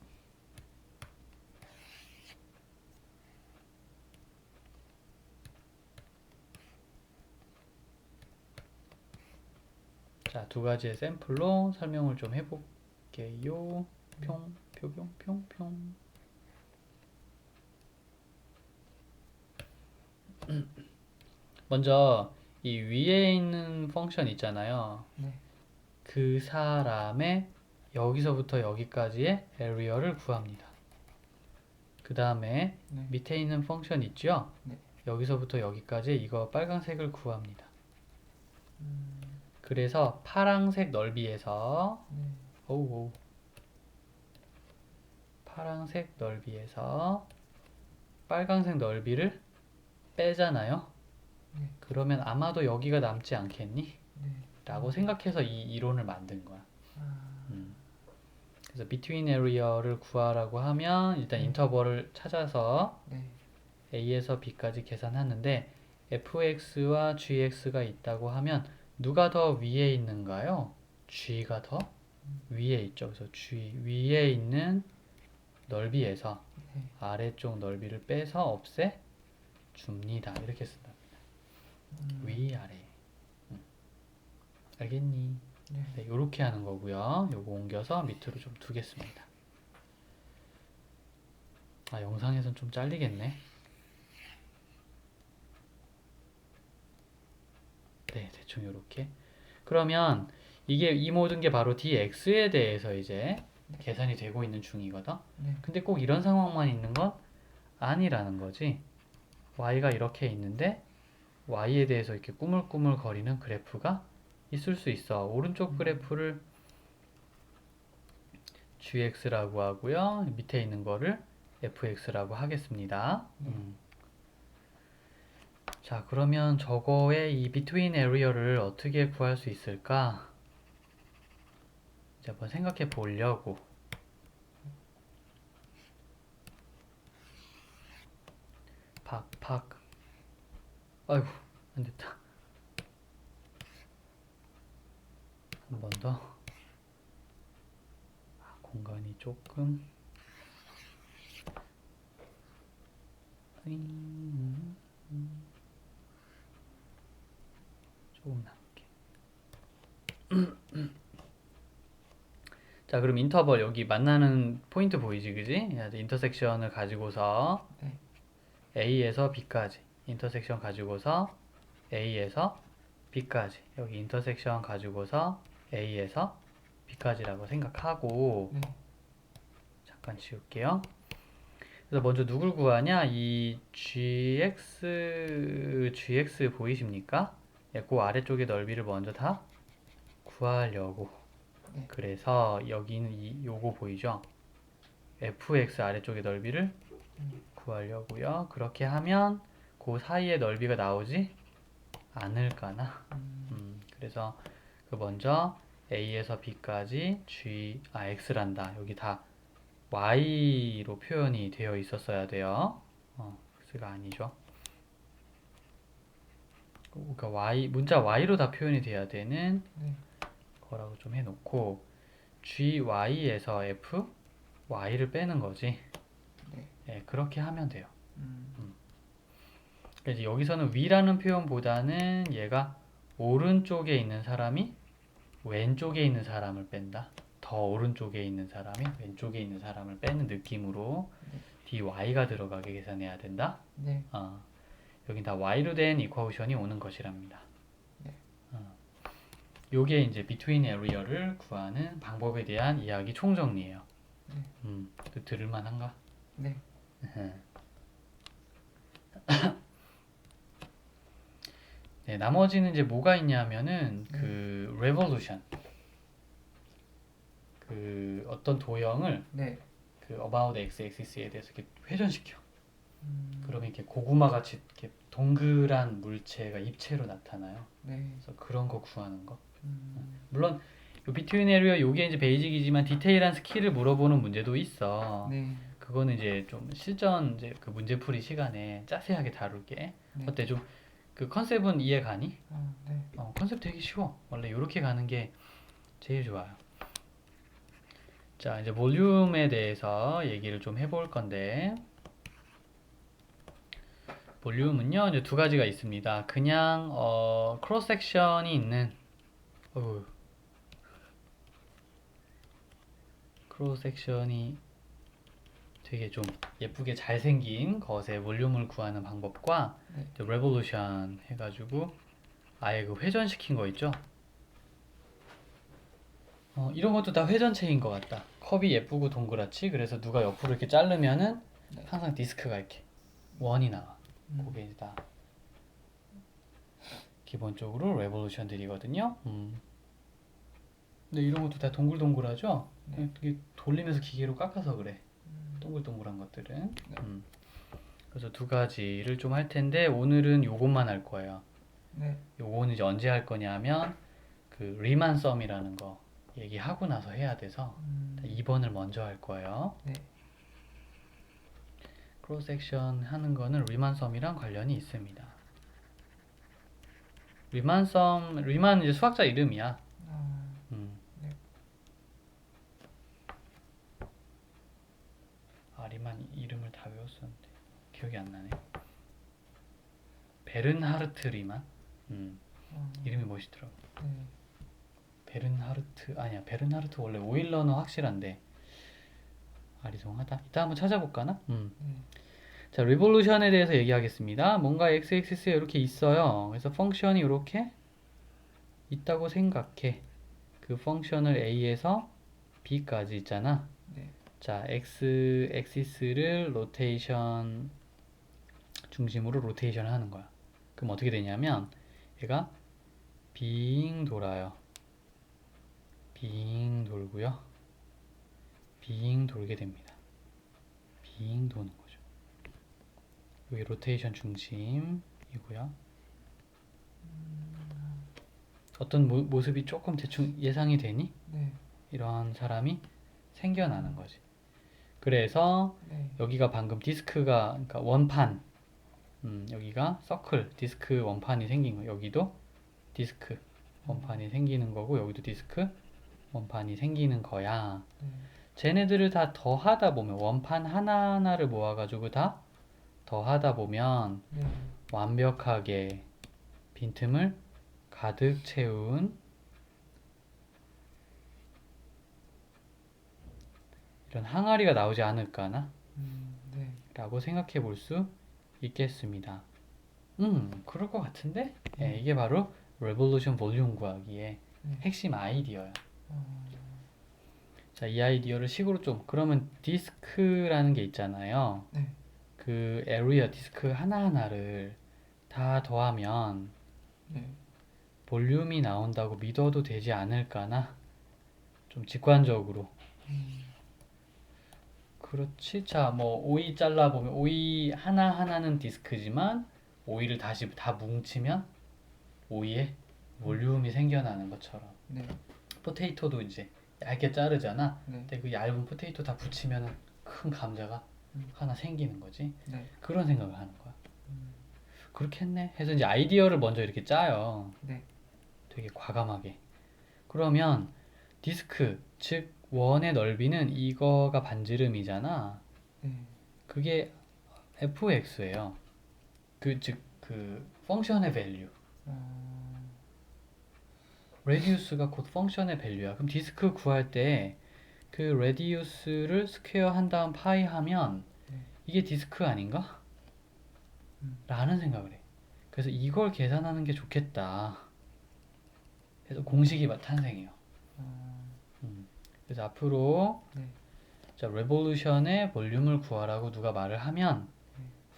자, 두 가지의 샘플로 설명을 좀 해볼게요. 평. 먼저 이 위에 있는 펑션 있잖아요. 네. 그 사람의 여기서부터 여기까지의 에리어를 구합니다. 그 다음에 네. 밑에 있는 펑션 있죠? 네. 여기서부터 여기까지 이거 빨간색을 구합니다. 그래서 파란색 넓이에서 오우 파란색 넓이에서 빨간색 넓이를 빼잖아요. 네. 그러면 아마도 여기가 남지 않겠니? 네. 라고 생각해서 이 이론을 만든 거야. 아. 그래서 between area를 구하라고 하면 일단 인터벌을 찾아서 네. a에서 b까지 계산하는데 fx와 gx가 있다고 하면 누가 더 위에 있는가요? g가 더 위에 있죠. 그래서 g 위에 있는 넓이에서 네. 아래쪽 넓이를 빼서 없애 줍니다. 이렇게 쓴답니다. 위아래. 알겠니? 네, 이렇게 하는 거고요. 요거 옮겨서 밑으로 좀 두겠습니다. 아, 영상에선 좀 잘리겠네. 네, 대충 요렇게. 그러면 이게 이 모든 게 바로 dx에 대해서 이제 계산이 되고 있는 중이거든. 네. 근데 꼭 이런 상황만 있는 건 아니라는 거지. y가 이렇게 있는데 y에 대해서 이렇게 꾸물꾸물 거리는 그래프가 있을 수 있어. 오른쪽 그래프를 gx라고 하고요. 밑에 있는 거를 fx라고 하겠습니다. 자, 그러면 저거의 이 between area를 어떻게 구할 수 있을까? 이제 한번 생각해 보려고. 아이고, 안 됐다. 한 번 더. 공간이 조금. 조금 남게. 자, 그럼 인터벌 여기 만나는 포인트 보이지, 그지? 인터섹션을 가지고서 네. A에서 B까지 인터섹션 가지고서 A에서 B까지 여기 인터섹션 가지고서 A에서 B까지라고 생각하고 네. 잠깐 지울게요. 그래서 먼저 누굴 구하냐? 이 GX 보이십니까? 예, 그 아래쪽의 넓이를 먼저 다 구하려고. 네. 그래서 여기는 요거 보이죠? fx 아래쪽의 넓이를 구하려고요. 그렇게 하면 그 사이의 넓이가 나오지 않을까나. 그래서 그 먼저 a에서 b까지 x란다. 여기 다 y로 표현이 되어 있었어야 돼요. x가 아니죠. 그러니까 문자 y로 다 표현이 돼야 되는 네. 거라고 좀 해놓고 gy에서 f y를 빼는 거지. 네. 예, 그렇게 하면 돼요. 음. 그래서 여기서는 위라는 표현보다는 얘가 오른쪽에 있는 사람이 왼쪽에 있는 사람을 뺀다. 더 오른쪽에 있는 사람이 왼쪽에 있는 사람을 빼는 느낌으로 dy가 들어가게 계산해야 된다. 네. 여긴 다 y로 된 이퀄레이션이 오는 것이랍니다. 네. 요게 이제 between area를 구하는 방법에 대한 이야기 총정리예요. 또 들을만한가? 네. 네, 나머지는 이제 뭐가 있냐면은 그 revolution, 그 어떤 도형을 네. 그 about x-axis에 대해서 이렇게 회전시켜. 그러면 이렇게 고구마 같이 이렇게 동그란 물체가 입체로 나타나요. 네. 그래서 그런 거 구하는 거. 물론 요 between area 요게 이제 베이직이지만 디테일한 스킬을 물어보는 문제도 있어. 네. 그거는 이제 좀 실전 이제 그 문제풀이 시간에 자세하게 다룰게. 네. 어때 좀 그 컨셉은 이해 가니? 네. 컨셉 되게 쉬워. 원래 이렇게 가는 게 제일 좋아요. 자, 이제 볼륨에 대해서 얘기를 좀 해볼 건데, 볼륨은요, 이제 두 가지가 있습니다. 그냥, 크로스 섹션이 있는, 크로스 섹션이 되게 좀 예쁘게 잘생긴 것의 볼륨을 구하는 방법과, 네. 레볼루션 해가지고, 아예 그 회전시킨 거 있죠? 이런 것도 다 회전체인 것 같다. 컵이 예쁘고 동그랗지? 그래서 누가 옆으로 이렇게 자르면은 네. 항상 디스크가 이렇게 원이 나와. 그게 이제 다 기본적으로 레볼루션들이거든요. 근데 이런 것도 다 동글동글하죠? 네. 이게 돌리면서 기계로 깎아서 그래. 동글동글한 것들은. 네. 그래서 두 가지를 좀 할 텐데 오늘은 요것만 할 거예요. 네. 요거는 이제 언제 할 거냐면 그 리만 썸이라는 거 얘기하고 나서 해야 돼서 2번을 먼저 할 거예요. 네. 크로스 섹션 하는 거는 리만 썸이랑 관련이 있습니다. 리만 이제 수학자 이름이야. 네. 리만 이름을 다 외웠었는데 기억이 안 나네. 베른하르트 리만. 이름이 멋있더라고. 네. 베른하르트 원래 오일러는 확실한데 아리송하다. 이따 한번 찾아볼까나? 자, 리볼루션에 대해서 얘기하겠습니다. 뭔가 x-axis에 이렇게 있어요. 그래서 펑션이 이렇게 있다고 생각해. 그 펑션을 a에서 b까지 있잖아. 네. 자, x-axis를 로테이션 중심으로 로테이션 하는 거야. 그럼 어떻게 되냐면 얘가 빙 돌아요. 빙 돌고요. 빙 돌게 됩니다. 빙 도는 거죠. 여기 로테이션 중심이고요. 어떤 모습이 조금 대충 예상이 되니? 네. 이런 사람이 생겨나는 거지. 그래서 네. 여기가 방금 디스크가 그러니까 원판, 여기가 서클 디스크 원판이 생긴 거. 여기도 디스크 원판이 생기는 거고 여기도 디스크 원판이 생기는 거야. 쟤네들을 다 더하다 보면 원판 하나하나를 모아가지고 다 더하다 보면 네. 완벽하게 빈틈을 가득 채운 이런 항아리가 나오지 않을까나? 네. 라고 생각해 볼 수 있겠습니다. 그럴 것 같은데? 네. 이게 바로 레볼루션 볼륨 구하기의 네. 핵심 아이디어야. 어, 자, 이 아이디어를 식으로 좀, 그러면 디스크라는 게 있잖아요. 네. 그 에리어 디스크 하나하나를 다 더하면 네. 볼륨이 나온다고 믿어도 되지 않을까나? 좀 직관적으로. 그렇지. 자, 뭐 오이 잘라보면 오이 하나하나는 디스크지만 오이를 다시 다 뭉치면 오이에 볼륨이 생겨나는 것처럼. 네. 포테이토도 이제 얇게 자르잖아. 네. 근데 그 얇은 포테이토 다 붙이면 큰 감자가 하나 생기는 거지. 네. 그런 생각을 하는 거야. 그렇겠네. 해서 이제 아이디어를 먼저 이렇게 짜요. 네. 되게 과감하게. 그러면 디스크, 즉 원의 넓이는 이거가 반지름이잖아. 네. 그게 fx예요. 그 펑션의 밸류. 어, 레디우스가 곧 펑션의 밸류야. 그럼 디스크 구할 때 그 레디우스를 스퀘어 한 다음 파이 하면 네. 이게 디스크 아닌가? 음. 라는 생각을 해. 그래서 이걸 계산하는 게 좋겠다. 그래서 공식이 탄생해요. 어, 그래서 앞으로 네. 자, 레볼루션의 볼륨을 구하라고 누가 말을 하면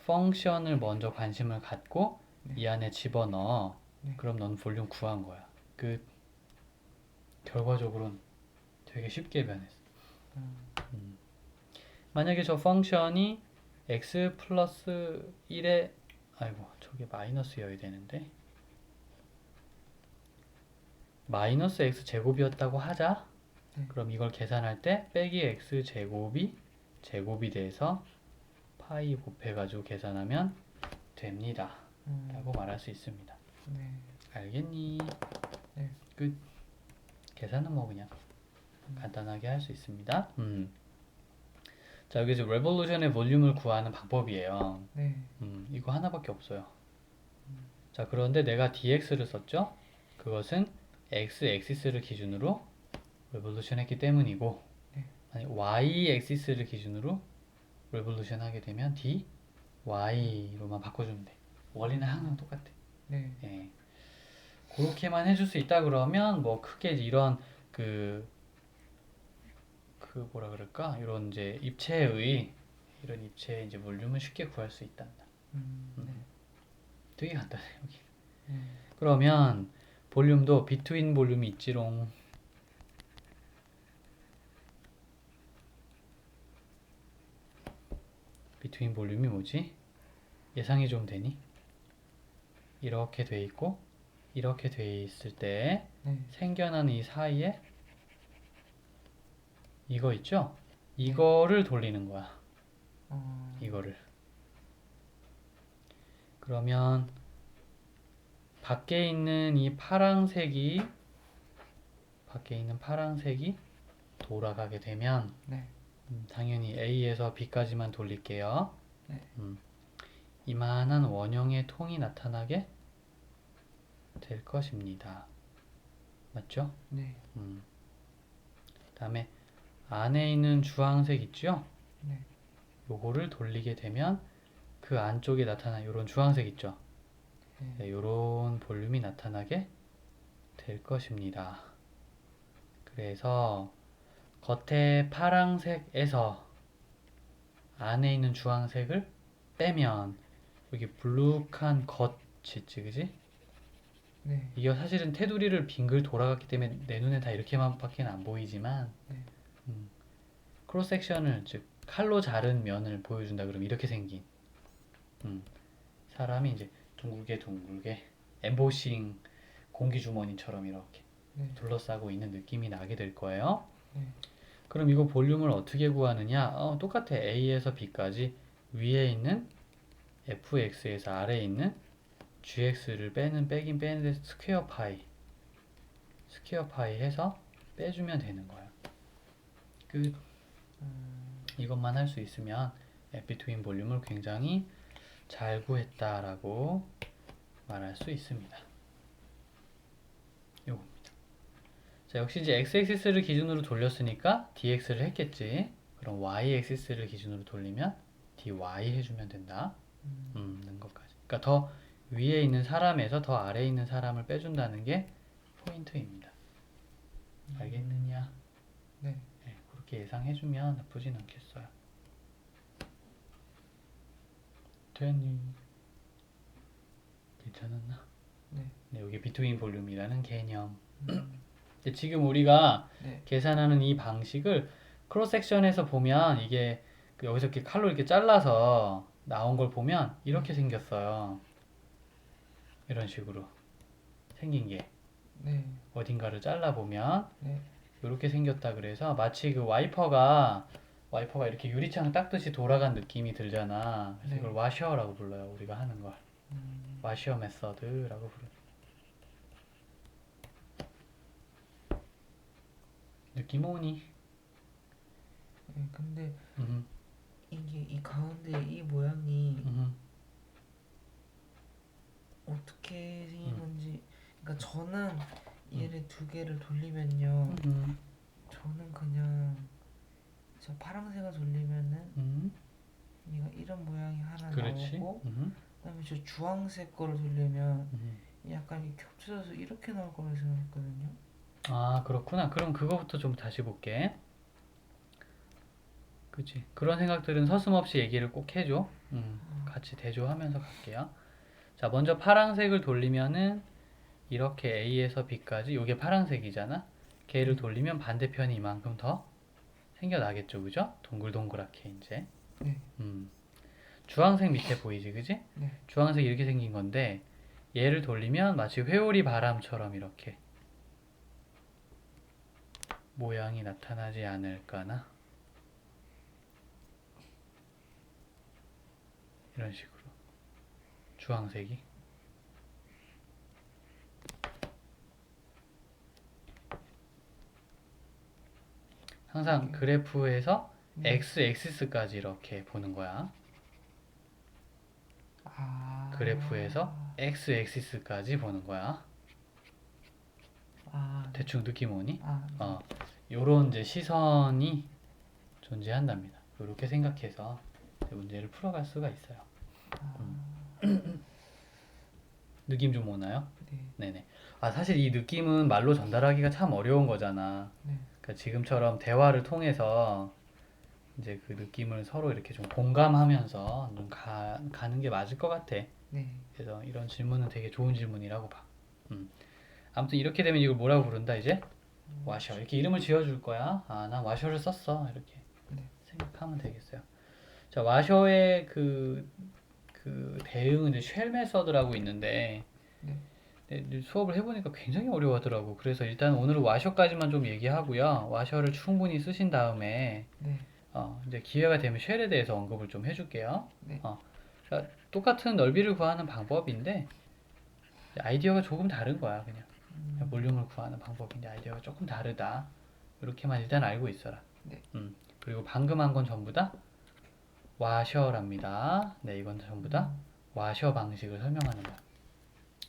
펑션을 먼저 관심을 갖고 네. 이 안에 집어넣어. 네. 그럼 넌 볼륨 구한 거야. 그 결과적으로는 되게 쉽게 변했어. 만약에 저 펑션이 x 플러스 1에 아이고 저게 마이너스여야 되는데 마이너스 x 제곱이었다고 하자. 네. 그럼 이걸 계산할 때 빼기 x 제곱이 돼서 파이 곱해가지고 계산하면 됩니다. 라고 말할 수 있습니다. 네. 알겠니? 네. 끝. 계산은 뭐 그냥 간단하게 할 수 있습니다. 자, 여기 이제 레볼루션의 볼륨을 구하는 방법이에요. 네. 이거 하나밖에 없어요. 자, 그런데 내가 dx를 썼죠? 그것은 x 엑시스를 기준으로 레볼루션 했기 때문이고, 네. 아니, y 엑시스를 기준으로 레볼루션 하게 되면 dy로만 바꿔주면 돼. 원리는 항상 똑같아. 네. 예. 그렇게만 해줄 수 있다 그러면 뭐 크게 이런 그 뭐라 그럴까? 이런 이제 이런 입체의 이제 볼륨을 쉽게 구할 수 있단다. 네. 되게 간단해 여기. 네. 그러면 볼륨도 비트윈 볼륨이 있지롱. 비트윈 볼륨이 뭐지? 예상이 좀 되니? 이렇게 돼 있고 이렇게 돼 있을 때 네. 생겨나는 이 사이에 이거 있죠? 이거를 돌리는 거야. 이거를. 그러면 밖에 있는 파란색이 돌아가게 되면 네. 당연히 A에서 B까지만 돌릴게요. 네. 이만한 원형의 통이 나타나게 될 것입니다. 맞죠? 네. 다음에 안에 있는 주황색 있죠? 네. 요거를 돌리게 되면 그 안쪽에 나타난 요런 주황색 있죠? 네, 요런 볼륨이 나타나게 될 것입니다. 그래서 겉에 파란색에서 안에 있는 주황색을 빼면 여기 블룩한 겉이 있지, 그지? 네. 이게 사실은 테두리를 빙글 돌아갔기 때문에 내 눈에 다 이렇게만 밖에 안 보이지만 네. 크로스 섹션을 즉 칼로 자른 면을 보여준다 그러면 이렇게 생긴 사람이 이제 둥글게 엠보싱 공기주머니처럼 이렇게 네. 둘러싸고 있는 느낌이 나게 될 거예요. 네. 그럼 이거 볼륨을 어떻게 구하느냐? 똑같아. A에서 B까지 위에 있는 fx에서 아래에 있는 gx를 빼긴 빼는데 스퀘어 파이 해서 빼주면 되는 거야. 이것만 할 수 있으면 비트윈 볼륨을 굉장히 잘 구했다라고 말할 수 있습니다. 요겁니다. 자, 역시 이제 x-axis를 기준으로 돌렸으니까 dx를 했겠지. 그럼 y 액시스를 기준으로 돌리면 dy 해주면 된다. 는 것까지. 그러니까 더 위에 있는 사람에서 더 아래에 있는 사람을 빼준다는 게 포인트입니다. 알겠느냐? 네. 네, 그렇게 예상해주면 나쁘진 않겠어요. 됐니? 괜찮았나? 네. 네, 여기 비트윈 볼륨이라는 개념. 근데 지금 우리가 네. 계산하는 이 방식을 크로스 섹션에서 보면 이게 여기서 이렇게 칼로 이렇게 잘라서 나온 걸 보면 이렇게 생겼어요. 이런 식으로 생긴 게 네. 어딘가를 잘라 보면 네. 이렇게 생겼다 그래서 마치 그 와이퍼가 이렇게 유리창 닦듯이 돌아간 느낌이 들잖아. 그래서 네. 이걸 와셔라고 불러요. 우리가 하는 걸 와셔 메서드라고 불러요. 느낌 오니? 네. 근데 음, 이게 이 가운데 이 모양이 음, 어떻게 생긴 건지, 그러니까 저는 얘를 두 개를 돌리면요, 음, 저는 그냥 저 파란색을 돌리면은 음. 얘가 이런 모양이 하나 그렇지. 나오고, 그다음에 저 주황색 거를 돌리면 약간 이렇게 겹쳐져서 이렇게 나올 거라 생각했거든요. 아, 그렇구나. 그럼 그거부터 좀 다시 볼게. 그치. 그런 생각들은 서슴없이 얘기를 꼭 해줘. 같이 대조하면서 갈게요. 자, 먼저 파란색을 돌리면은 이렇게 A에서 B까지, 요게 파란색이잖아? 걔를 돌리면 반대편이 이만큼 더 생겨나겠죠, 그죠? 동글동글하게 이제. 네. 주황색 밑에 보이지, 그지? 네. 주황색 이렇게 생긴 건데 얘를 돌리면 마치 회오리 바람처럼 이렇게 모양이 나타나지 않을까나? 이런 식으로 주황색이 항상 그래프에서 x 액시스까지 이렇게 보는 거야. 아. 그래프에서 x 액시스까지 보는 거야. 아. 대충 느낌 오니? 아. 요런 이제 시선이 존재한답니다. 이렇게 생각해서 문제를 풀어갈 수가 있어요. 느낌 좀 오나요? 네. 네네. 아, 사실 이 느낌은 말로 전달하기가 참 어려운 거잖아. 네. 그러니까 지금처럼 대화를 통해서 이제 그 느낌을 서로 이렇게 좀 공감하면서 좀 가는 게 맞을 것 같아. 네. 그래서 이런 질문은 되게 좋은 질문이라고 봐. 아무튼 이렇게 되면 이걸 뭐라고 부른다 이제? 와셔. 이렇게 이름을 지어줄 거야. 아, 난 와셔를 썼어. 이렇게 네. 생각하면 되겠어요. 자, 와셔의 그 대응은 이제 쉘 메서드라고 있는데 네. 네, 수업을 해보니까 굉장히 어려워하더라고. 그래서 일단 오늘은 와셔까지만 좀 얘기하고요. 와셔를 충분히 쓰신 다음에 네. 이제 기회가 되면 쉘에 대해서 언급을 좀 해줄게요. 네. 그러니까 똑같은 넓이를 구하는 방법인데 아이디어가 조금 다른 거야. 그냥 볼륨을 구하는 방법인데 아이디어가 조금 다르다. 이렇게만 일단 알고 있어라. 네. 그리고 방금 한 건 전부 다 와셔랍니다. 네, 이건 전부 다 와셔 방식을 설명하는 거야.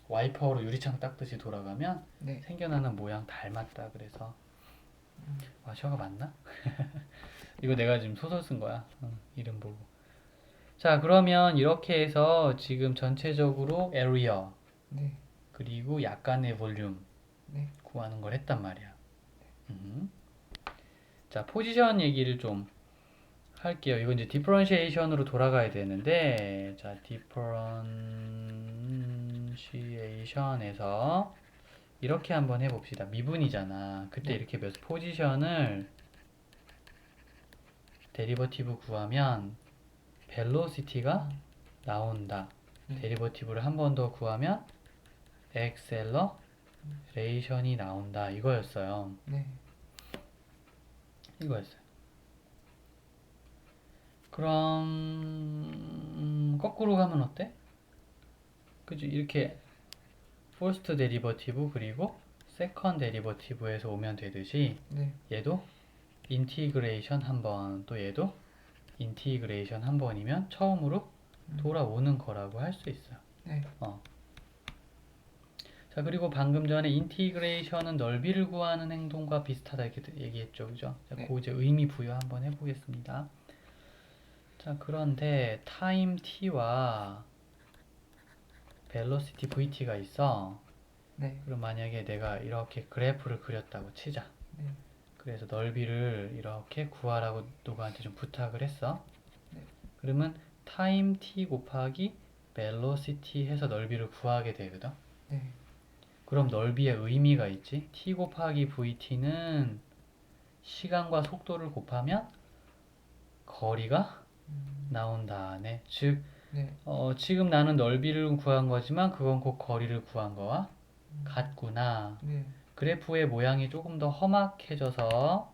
와이퍼로 유리창 닦듯이 돌아가면 네. 생겨나는 모양 닮았다. 그래서 와셔가 맞나? 이거 내가 지금 소설 쓴 거야. 이름 보고. 자, 그러면 이렇게 해서 지금 전체적으로 area 네. 그리고 약간의 볼륨 네. 구하는 걸 했단 말이야. 자, 포지션 얘기를 좀 할게요. 이건 이제 디퍼런시에이션으로 돌아가야 되는데, 자, 디퍼런시에이션에서 이렇게 한번 해봅시다. 미분이잖아. 그때 이렇게 몇 포지션을 데리버티브 구하면 벨로시티가 나온다. 데리버티브를 한 번 더 구하면 엑셀러레이션이 나온다. 이거였어요. 네. 이거였어요. 그럼 거꾸로 가면 어때? 그치? 이렇게 first 데리버티브 그리고 second 데리버티브에서 오면 되듯이 네. 얘도 인티그레이션 한 번, 또 얘도 인티그레이션 한 번이면 처음으로 돌아오는 거라고 할 수 있어요. 네. 자, 그리고 방금 전에 인티그레이션은 넓이를 구하는 행동과 비슷하다 이렇게 얘기했죠. 그죠? 자, 네. 그 이제 의미 부여 한번 해보겠습니다. 자, 그런데 타임 t와 velocity vt가 있어. 네. 그럼 만약에 내가 이렇게 그래프를 그렸다고 치자. 네. 그래서 넓이를 이렇게 구하라고 누구한테 좀 부탁을 했어. 네. 그러면 타임 t 곱하기 velocity 해서 넓이를 구하게 되거든. 네. 그럼 넓이의 의미가 있지. t 곱하기 vt는 시간과 속도를 곱하면 거리가 나온다네. 즉, 네. 지금 나는 넓이를 구한 거지만 그건 곧 거리를 구한 거와 같구나. 네. 그래프의 모양이 조금 더 험악해져서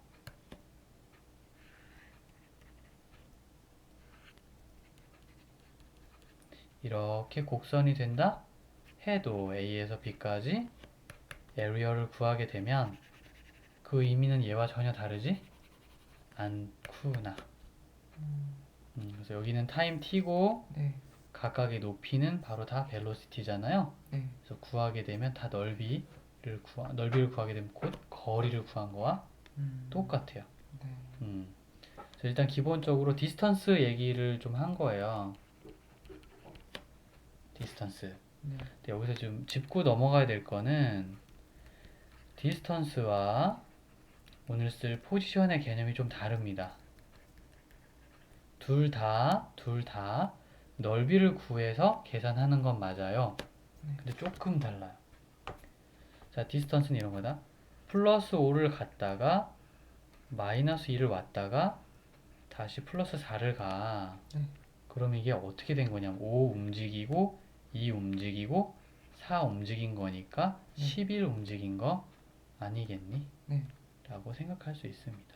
이렇게 곡선이 된다 해도 A에서 B까지 에리어를 구하게 되면 그 의미는 얘와 전혀 다르지 않구나. 그래서 여기는 타임 t고 네. 각각의 높이는 바로 다 벨로시티잖아요. 네. 그래서 구하게 되면 다 넓이를 구하게 되면 곧 거리를 구한 거와 똑같아요. 네. 그래서 일단 기본적으로 디스턴스 얘기를 좀 한 거예요. 디스턴스. 네. 근데 여기서 좀 짚고 넘어가야 될 거는 디스턴스와 오늘 쓸 포지션의 개념이 좀 다릅니다. 둘 다 넓이를 구해서 계산하는 건 맞아요. 네. 근데 조금 달라요. 자, 디스턴스는 이런 거다. 플러스 5를 갔다가 마이너스 2를 왔다가 다시 플러스 4를 가. 네. 그럼 이게 어떻게 된 거냐면 5 움직이고 2 움직이고 4 움직인 거니까 네. 11 움직인 거 아니겠니? 네. 라고 생각할 수 있습니다.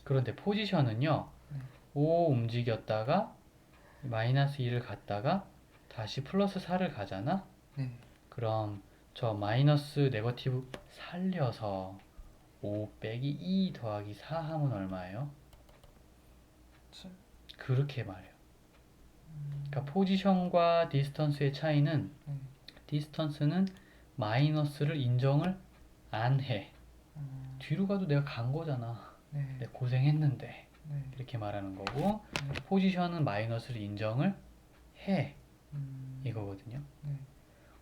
그런데 포지션은요. 네. 5 움직였다가 마이너스 2를 갔다가 다시 플러스 4를 가잖아? 네. 그럼 저 마이너스 네거티브 살려서 5 빼기 2 더하기 4 하면 얼마예요? 7. 그렇게 말해요. 그러니까 포지션과 디스턴스의 차이는 네. 디스턴스는 마이너스를 인정을 안 해. 뒤로 가도 내가 간 거잖아. 네. 내가 고생했는데. 네. 이렇게 말하는 거고 네. 포지션은 마이너스를 인정을 해. 음. 이거거든요. 네.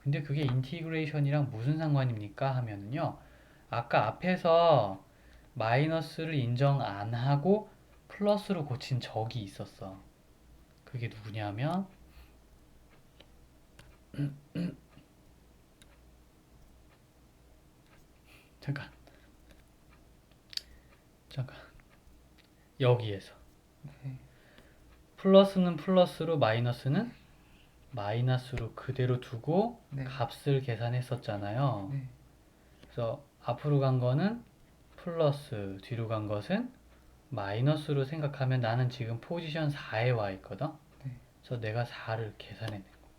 근데 그게 인티그레이션이랑 무슨 상관입니까? 하면은요. 아까 앞에서 마이너스를 인정 안 하고 플러스로 고친 적이 있었어. 그게 누구냐면 잠깐 여기에서 네. 플러스는 플러스로 마이너스는 마이너스로 그대로 두고 네. 값을 계산했었잖아요. 네. 그래서 앞으로 간 거는 플러스, 뒤로 간 것은 마이너스로 생각하면 나는 지금 포지션 4에 와 있거든. 네. 그래서 내가 4를 계산해낸 거.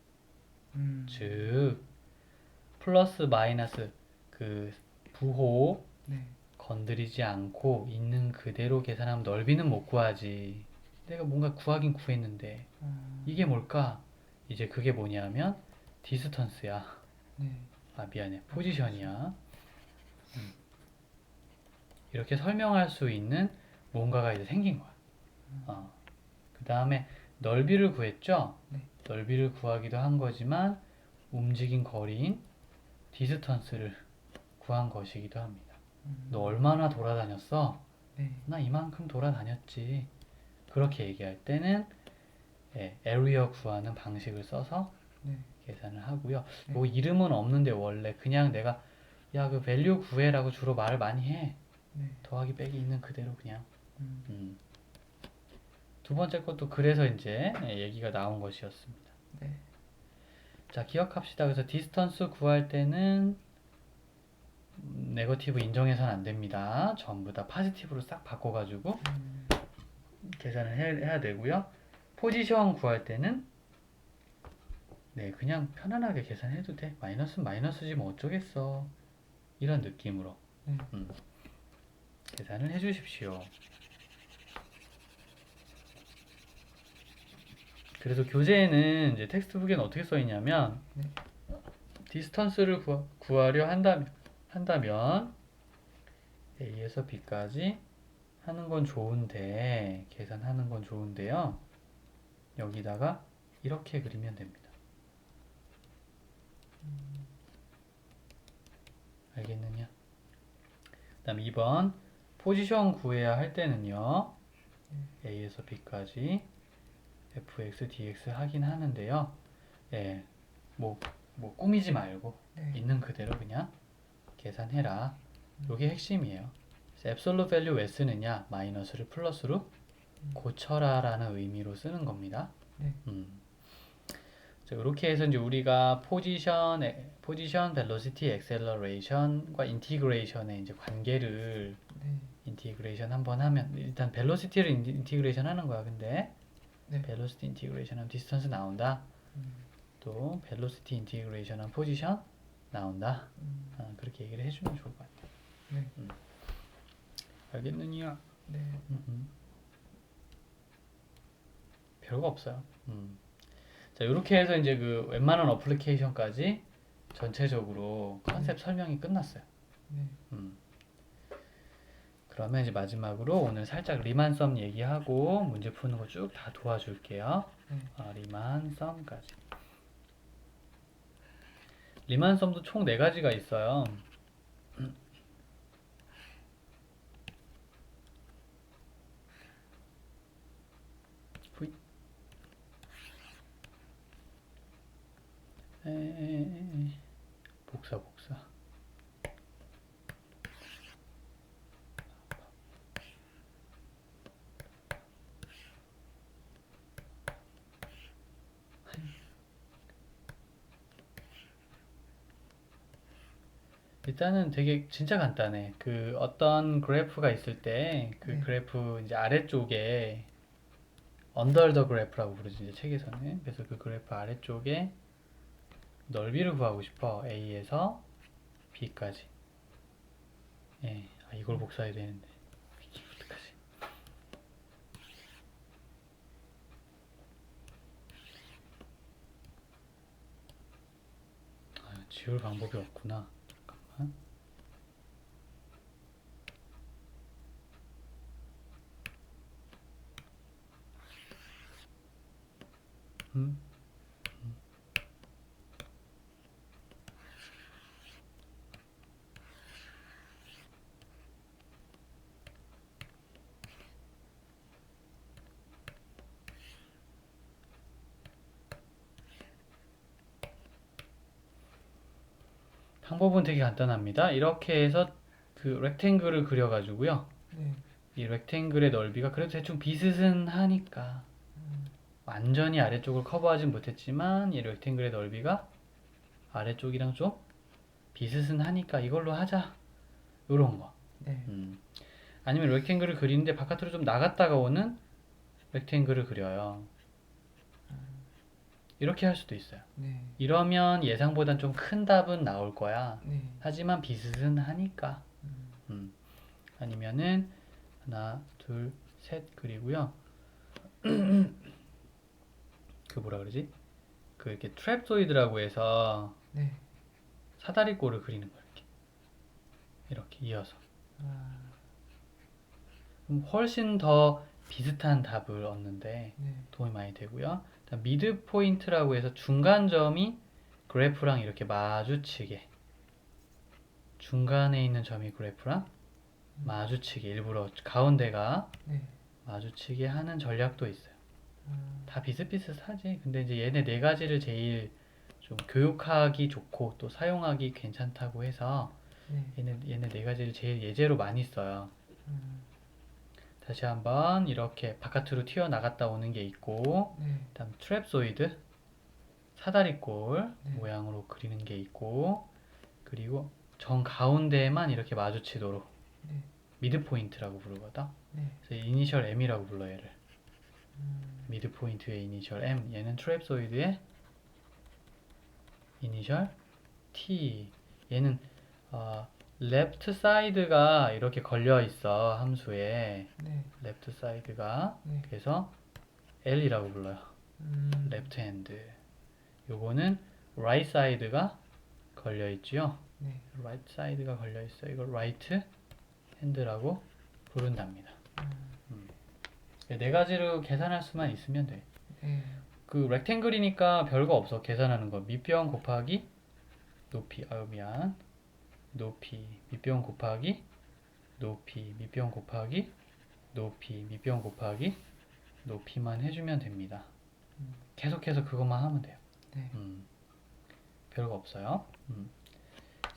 음. 즉 플러스 마이너스 그 부호 네. 건드리지 않고 있는 그대로 계산하면 넓이는 못 구하지. 내가 뭔가 구하긴 구했는데 이게 뭘까? 이제 그게 뭐냐면 디스턴스야. 네. 아, 미안해. 포지션이야. 이렇게 설명할 수 있는 뭔가가 이제 생긴 거야. 그 다음에 넓이를 구했죠? 네. 넓이를 구하기도 한 거지만 움직인 거리인 디스턴스를 구한 것이기도 합니다. 너 얼마나 돌아다녔어? 네. 나 이만큼 돌아다녔지. 그렇게 얘기할 때는 area 구하는 방식을 써서 네. 계산을 하고요. 네. 뭐 이름은 없는데 원래 그냥 내가 야, 그 value 구해라고 주로 말을 많이 해. 네. 더하기 빼기 있는 그대로 그냥. 음. 두 번째 것도 그래서 이제 얘기가 나온 것이었습니다. 네. 자, 기억합시다. 그래서 디스턴스 구할 때는 네거티브 인정해서는 안 됩니다. 전부 다 파지티브로 싹 바꿔가지고 계산을 해야 되고요. 포지션 구할 때는 네, 그냥 편안하게 계산해도 돼. 마이너스는 마이너스지 뭐 어쩌겠어. 이런 느낌으로 계산을 해주십시오. 그래서 교재에는 이제 텍스트북에는 어떻게 써 있냐면 네. 디스턴스를 구하려 한다면 A에서 B까지 하는 건 좋은데 계산하는 건 좋은데요. 여기다가 이렇게 그리면 됩니다. 알겠느냐? 그다음 2번 포지션 구해야 할 때는요. A에서 B까지 fx, dx 하긴 하는데요. 예, 뭐 꾸미지 말고 네. 있는 그대로 그냥 계산해라. 요게 핵심이에요. absolute value 왜 쓰느냐? 마이너스를 플러스로 고쳐라 라는 의미로 쓰는 겁니다. 네. 자, 이렇게 해서 이제 우리가 포지션, velocity, acceleration과 integration의 이제 관계를 네. 인티그레이션 한번 하면 일단 velocity를 인티그레이션 하는 거야. 근데 네. velocity 인티그레이션 하면 distance 나온다. 또 velocity 인티그레이션 하면 position 나온다. 그렇게 얘기를 해주면 좋을 것 같아요. 네. 알겠느냐? 네. 별거 없어요. 자, 이렇게 해서 이제 그 웬만한 어플리케이션까지 전체적으로 컨셉 설명이 끝났어요. 네. 그러면 이제 마지막으로 오늘 살짝 리만 썸 얘기하고 문제 푸는 거 쭉 다 도와줄게요. 네. 리만 썸까지. 리만 썸도 총 4가지가 있어요. 후이. 복사. 일단은 되게 진짜 간단해. 그 어떤 그래프가 있을 때 그 네. 그래프 이제 아래쪽에 under the graph라고 부르지 이제 책에서는. 그래서 그 그래프 아래쪽에 넓이를 구하고 싶어. A에서 B까지. 예, 이걸 복사해야 되는데 어떡하지? 지울 방법이 없구나. 잠깐만. 방법은 되게 간단합니다. 이렇게 해서 그 렉탱글을 그려가지고요. 네. 이 렉탱글의 넓이가 그래도 대충 비슷하니까 완전히 아래쪽을 커버하진 못했지만 이 렉탱글의 넓이가 아래쪽이랑 좀 비슷하니까 이걸로 하자. 요런 거. 네. 아니면 렉탱글을 그리는데 바깥으로 좀 나갔다가 오는 렉탱글을 그려요. 이렇게 할 수도 있어요. 네. 이러면 예상보단 좀 큰 답은 나올 거야. 네. 하지만 비슷하니까. 아니면은 하나, 둘, 셋 그리고요. 그 뭐라 그러지? 그 이렇게 트랩소이드라고 해서 네. 사다리꼴을 그리는 거예요. 이렇게 이어서. 그럼 훨씬 더 비슷한 답을 얻는데 네. 도움이 많이 되고요. 미드 포인트라고 해서 중간점이 그래프랑 이렇게 마주치게, 중간에 있는 점이 그래프랑 마주치게, 일부러 가운데가 네. 마주치게 하는 전략도 있어요. 다 비슷비슷하지. 근데 이제 얘네 4가지를 제일 좀 교육하기 좋고 또 사용하기 괜찮다고 해서 네. 얘네 4가지를 제일 예제로 많이 써요. 다시 한번 이렇게 바깥으로 튀어나갔다 오는 게 있고, 네. 다음 트랩소이드 사다리꼴 네. 모양으로 그리는 게 있고, 그리고 정 가운데에만 이렇게 마주치도록 네. 미드 포인트라고 부르거든. 네. 그래서 이니셜 M이라고 불러 얘를. 미드 포인트의 이니셜 M, 얘는 트랩소이드의 이니셜 T. 얘는 레프트 사이드가 이렇게 걸려 있어 함수에. 네. 레프트 사이드가 네. 그래서 L이라고 불러요. left hand. 요거는 right side가 걸려 있죠. 네. right side가 걸려 있어요. 이걸 right hand라고 부른답니다. 네 가지로 계산할 수만 있으면 돼. 네. 그 렉탱글이니까 별거 없어. 계산하는 거. 밑변 곱하기 높이. 아유 미안. 높이 밑변 곱하기 높이 밑변 곱하기 높이 밑변 곱하기 높이만 해주면 됩니다. 계속해서 그것만 하면 돼요. 네. 별거 없어요.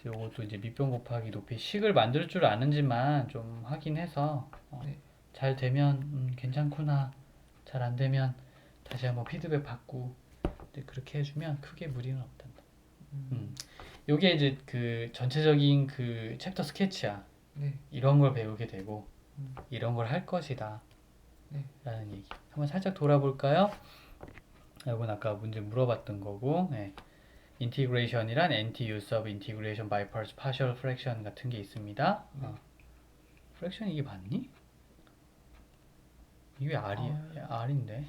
요것도 이제 밑변 곱하기 높이 식을 만들 줄 아는지만 좀 확인해서 네. 잘 되면 괜찮구나, 잘 안 되면 다시 한번 피드백 받고 그렇게 해주면 크게 무리는 없단다. 요게 이제 그 전체적인 그 챕터 스케치야. 네. 이런 걸 배우게 되고 이런 걸 할 것이다 네. 라는 얘기. 한번 살짝 돌아볼까요? 이건 아까 문제 물어봤던 거고, 네. 인티그레이션이란 anti-use of integration by parts partial fraction 같은 게 있습니다. 프랙션 이게 맞니? 이게 R이야. R인데.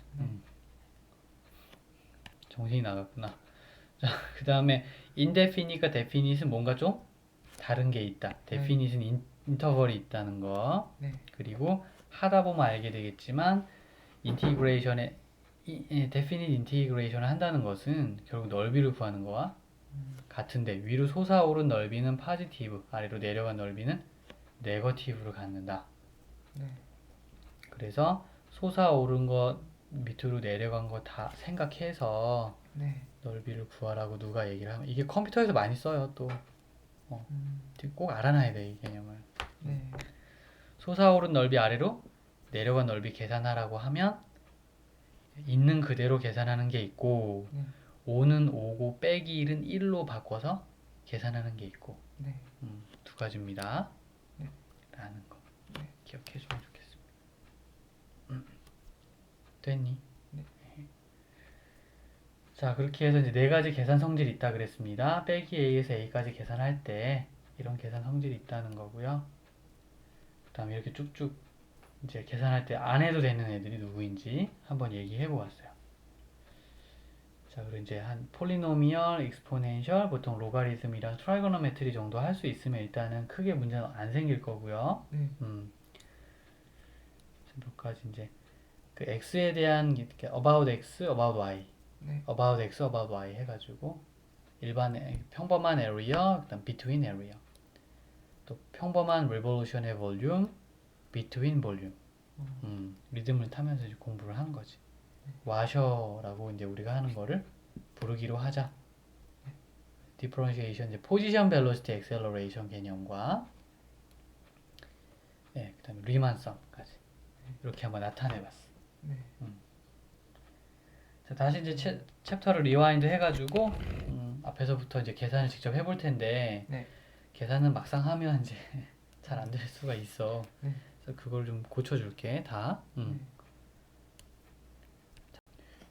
정신이 나갔구나. 자, 그 다음에 indefinite과 definite은 뭔가 좀 다른 게 있다. definite은 인터벌이 있다는 거. 네. 그리고 하다 보면 알게 되겠지만 인티그레이션에 definite integration을 한다는 것은 결국 넓이를 구하는 거와 같은데, 위로 솟아오른 넓이는 포지티브, 아래로 내려간 넓이는 네거티브로 갖는다. 네. 그래서 솟아오른 것 밑으로 내려간 거 다 생각해서 네. 넓이를 구하라고 누가 얘기를 하면, 이게 컴퓨터에서 많이 써요. 또 꼭 알아놔야 돼, 이 개념을. 네. 솟아오른 넓이 아래로 내려간 넓이 계산하라고 하면 있는 그대로 계산하는 게 있고, 네. 5는 5고 빼기 1은 1로 바꿔서 계산하는 게 있고, 네. 두 가지입니다. 네. 라는 거 네. 기억해 주면 좋겠습니다. 됐니? 네. 자, 그렇게 해서 이제 네 가지 계산 성질이 있다 그랬습니다. 빼기 a에서 a까지 계산할 때 이런 계산 성질이 있다는 거고요. 그 다음에 이렇게 쭉쭉 이제 계산할 때 안 해도 되는 애들이 누구인지 한번 얘기해 보았어요. 자, 그리고 이제 한 폴리노미얼, 익스포넨셜, 보통 로가리즘이랑 트라이고노메트리 정도 할 수 있으면 일단은 크게 문제는 안 생길 거고요. 네. 몇 가지 이제 그 x에 대한 이렇게 about x, about y, 네. about x, about y 해가지고 일반 평범한 area, 그다음 between area, 또 평범한 revolution의 volume, between volume, 리듬을 타면서 이제 공부를 하는 거지. 와셔라고 이제 우리가 하는 거를 부르기로 하자. differentiation, 이제 position velocity acceleration 개념과 그다음에 리만성까지 이렇게 한번 나타내봤어. 네. 자, 다시 이제 챕터를 리와인드 해가지고 앞에서부터 이제 계산을 직접 해볼 텐데, 네. 계산은 막상 하면 이제 잘 안 될 수가 있어. 네. 그래서 그걸 좀 고쳐줄게 다. 네.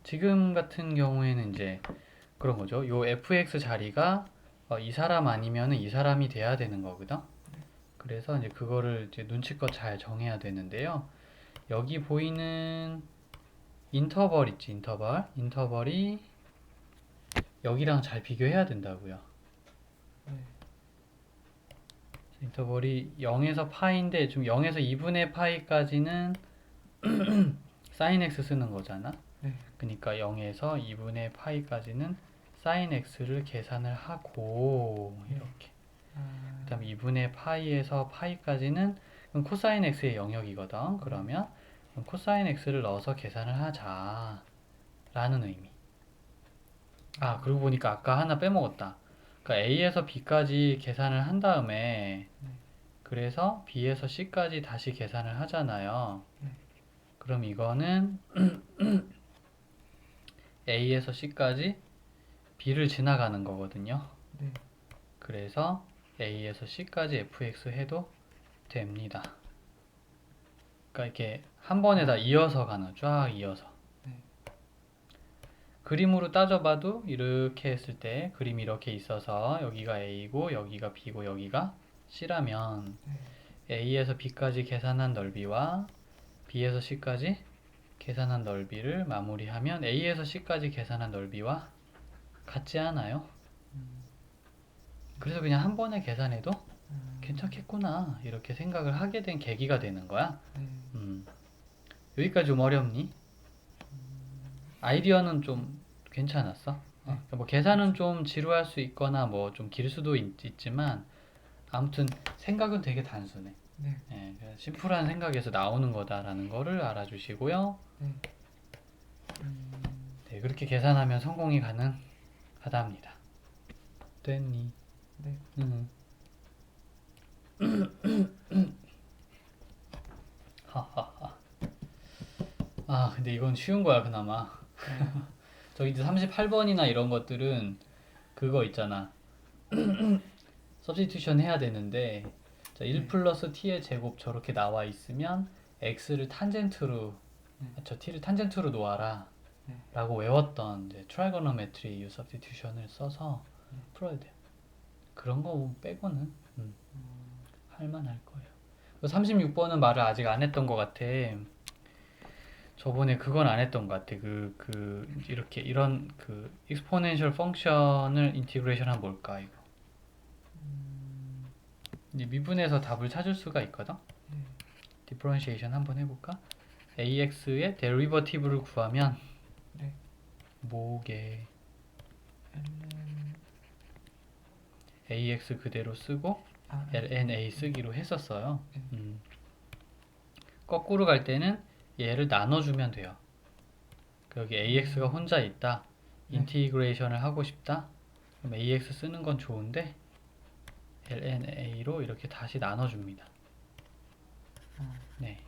지금 같은 경우에는 이제 그런 거죠. 요 fx 자리가 이 사람 아니면은 이 사람이 돼야 되는 거거든. 그래서 이제 그거를 이제 눈치껏 잘 정해야 되는데요. 여기 보이는 인터벌 있지, 인터벌. 인터벌이 여기랑 잘 비교해야 된다고요. 네. 인터벌이 0에서 파인데, 좀 0에서 2분의 파이까지는 sin x 쓰는 거잖아. 네. 그러니까 0에서 2분의 파이까지는 sin x를 계산을 하고 이렇게. 그 다음에 2분의 파이에서 파이까지는 코사인 x의 영역이거든. 그러면 코사인 x를 넣어서 계산을 하자 라는 의미. 아, 그러고 보니까 아까 하나 빼먹었다. 그러니까 a에서 b까지 계산을 한 다음에 그래서 b에서 c까지 다시 계산을 하잖아요. 그럼 이거는 a에서 c까지 b를 지나가는 거거든요. 네. 그래서 a에서 c까지 fx 해도 됩니다. 그러니까 이렇게 한 번에 다 이어서 가는, 쫙 이어서. 네. 그림으로 따져봐도 이렇게 했을 때 그림이 이렇게 있어서 여기가 a고 여기가 b고 여기가 c라면 네. a에서 b까지 계산한 넓이와 b에서 c까지 계산한 넓이를 마무리하면 A에서 C까지 계산한 넓이와 같지 않아요? 그래서 그냥 한 번에 계산해도 괜찮겠구나 이렇게 생각을 하게 된 계기가 되는 거야. 네. 여기까지 좀 어렵니? 아이디어는 좀 괜찮았어? 그러니까 뭐 계산은 좀 지루할 수 있거나 뭐 좀 길 수도 있지만 아무튼 생각은 되게 단순해. 네. 예, 그냥 심플한 생각에서 나오는 거다라는 거를 알아주시고요. 네. 네, 그렇게 계산하면 성공이 가능하답니다. 됐니? 네. 하하하. 아, 근데 이건 쉬운 거야, 그나마. 저기 이제 38번이나 이런 것들은 그거 있잖아. 서브스티튜션 해야 되는데, 자, 1 플러스 t의 제곱 저렇게 나와 있으면 x를 탄젠트로, 저 t를 탄젠트로 놓아라. 라고 외웠던 이제 트라이고노메트리 서브스티튜션을 써서 풀어야 돼요. 그런 거 빼고는 할만할 거예요. 36번은 말을 아직 안 했던 것 같아. 저번에 그건 안 했던 것 같아. 이렇게 이런 exponential 펑션을 인티그레이션 하면 뭘까 이거. 이제 미분에서 답을 찾을 수가 있거든. 디퍼런시에이션 한번 해볼까? AX의 데리버티브를 구하면 뭐게? AX 그대로 쓰고 LNA 쓰기로 했었어요. 거꾸로 갈 때는 얘를 나눠주면 돼요. 여기 AX가 혼자 있다. 인티그레이션을 하고 싶다. 그럼 AX 쓰는 건 좋은데 LNA로 이렇게 다시 나눠줍니다. 네.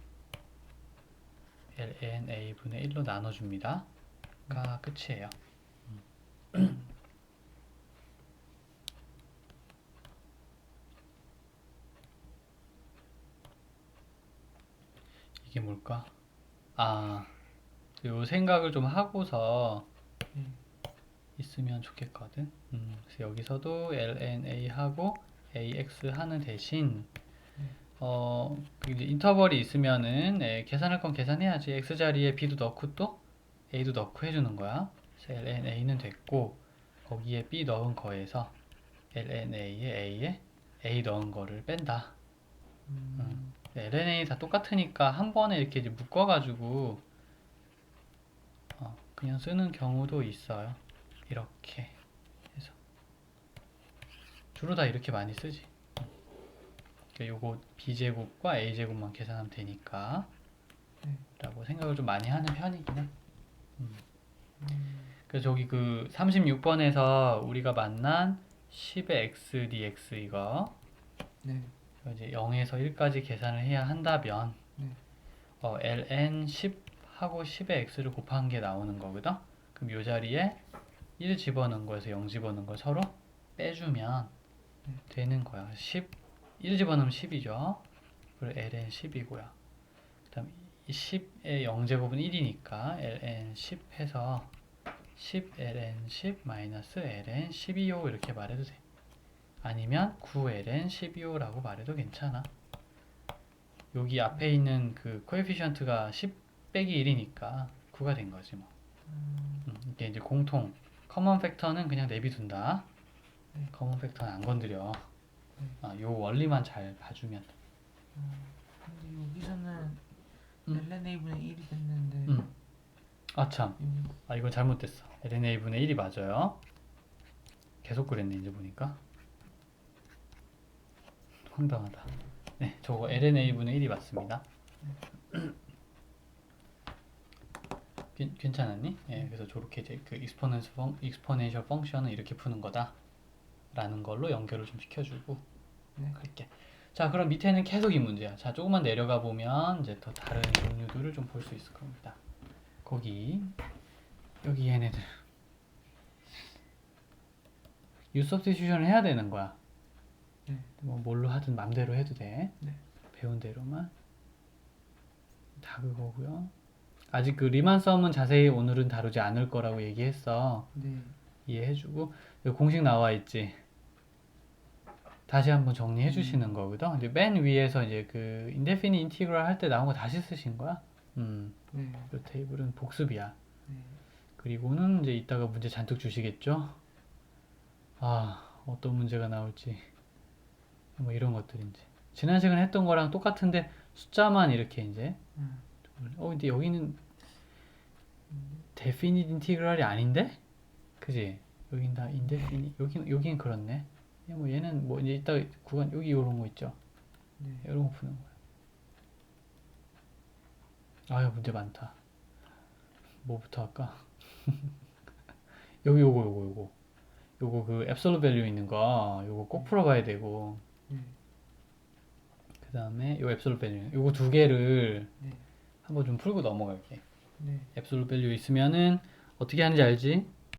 LNA 분의 1로 나눠줍니다. 가 끝이에요. 이게 뭘까? 아, 요 생각을 좀 하고서 있으면 좋겠거든. 그래서 여기서도 LNA 하고 AX 하는 대신 이제 인터벌이 있으면은 계산할 건 계산해야지. X 자리에 B도 넣고 또 A도 넣고 해주는 거야. 그래서 LNA는 됐고 거기에 B 넣은 거에서 LNA에 A에 A 넣은 거를 뺀다. LNA 다 똑같으니까 한 번에 이렇게 이제 묶어가지고 그냥 쓰는 경우도 있어요. 이렇게 해서 주로 다 이렇게 많이 쓰지. 요거 b제곱과 a제곱만 계산하면 되니까 라고 생각을 좀 많이 하는 편이긴 해. 그래서 저기 36번에서 우리가 만난 10의 x dx 이거 이제 0에서 1까지 계산을 해야 한다면 ln 10 하고 10의 x를 곱한 게 나오는 거거든. 그럼 요 자리에 1 집어넣은 거에서 0 집어넣은 걸 서로 빼주면 되는 거야. 1 집어넣으면 10이죠. 그리고 ln 10이고요. 그 다음 10의 0제곱은 1이니까 ln 10 해서 10 ln 10 마이너스 ln 12호 이렇게 말해도 돼. 아니면 9 ln 12호라고 말해도 괜찮아. 여기 앞에 있는 그 코에피션트가 10 빼기 1이니까 9가 된 거지 뭐. 이게 이제 공통 커먼 팩터는 그냥 내비둔다. 커먼 팩터는 안 건드려. 요 원리만 잘 봐주면. 근데 여기서는 LNA분의 1이 됐는데 아 참. 이건 잘못됐어. LNA분의 1이 맞아요. 계속 그랬네 이제 보니까. 황당하다. 네, 저거 LNA분의 1이 맞습니다. 괜찮았니? 예, 그래서 저렇게 이제 그 exponential 펑션은 이렇게 푸는 거다 라는 걸로 연결을 좀 시켜주고 갈게. 자, 그럼 밑에는 계속 이 문제야. 자, 조금만 내려가 보면 이제 더 다른 종류들을 좀 볼 수 있을 겁니다. 여기 얘네들 유 서브스티튜션을 해야 되는 거야. 뭐 뭘로 하든 맘대로 해도 돼. 배운 대로만. 다 그거고요. 아직 리만 썸은 자세히 오늘은 다루지 않을 거라고 얘기했어. 이해해주고 여기 공식 나와 있지. 다시 한번 정리해 주시는 거거든. 이제 맨 위에서 이제 indefinite integral 할 때 나온 거 다시 쓰신 거야. 네. 이 테이블은 복습이야. 네. 그리고는 이제 이따가 문제 잔뜩 주시겠죠? 어떤 문제가 나올지. 뭐 이런 것들인지. 지난 시간에 했던 거랑 똑같은데 숫자만 이렇게 이제. 근데 여기는 definite integral이 아닌데? 그지? 여긴 다 indefinite. 여긴 그렇네. 뭐 얘는 뭐 이제 이따 구간 여기 이런 거 있죠? 네. 이런 거 푸는 거야. 아유 문제 많다. 뭐부터 할까? 여기 요거 그 absolute value 있는 거 요거 꼭 풀어봐야 되고 네. 그 다음에 요 absolute value 요거 두 개를 네. 한번 좀 풀고 넘어갈게. 네. absolute value 있으면은 어떻게 하는지 알지?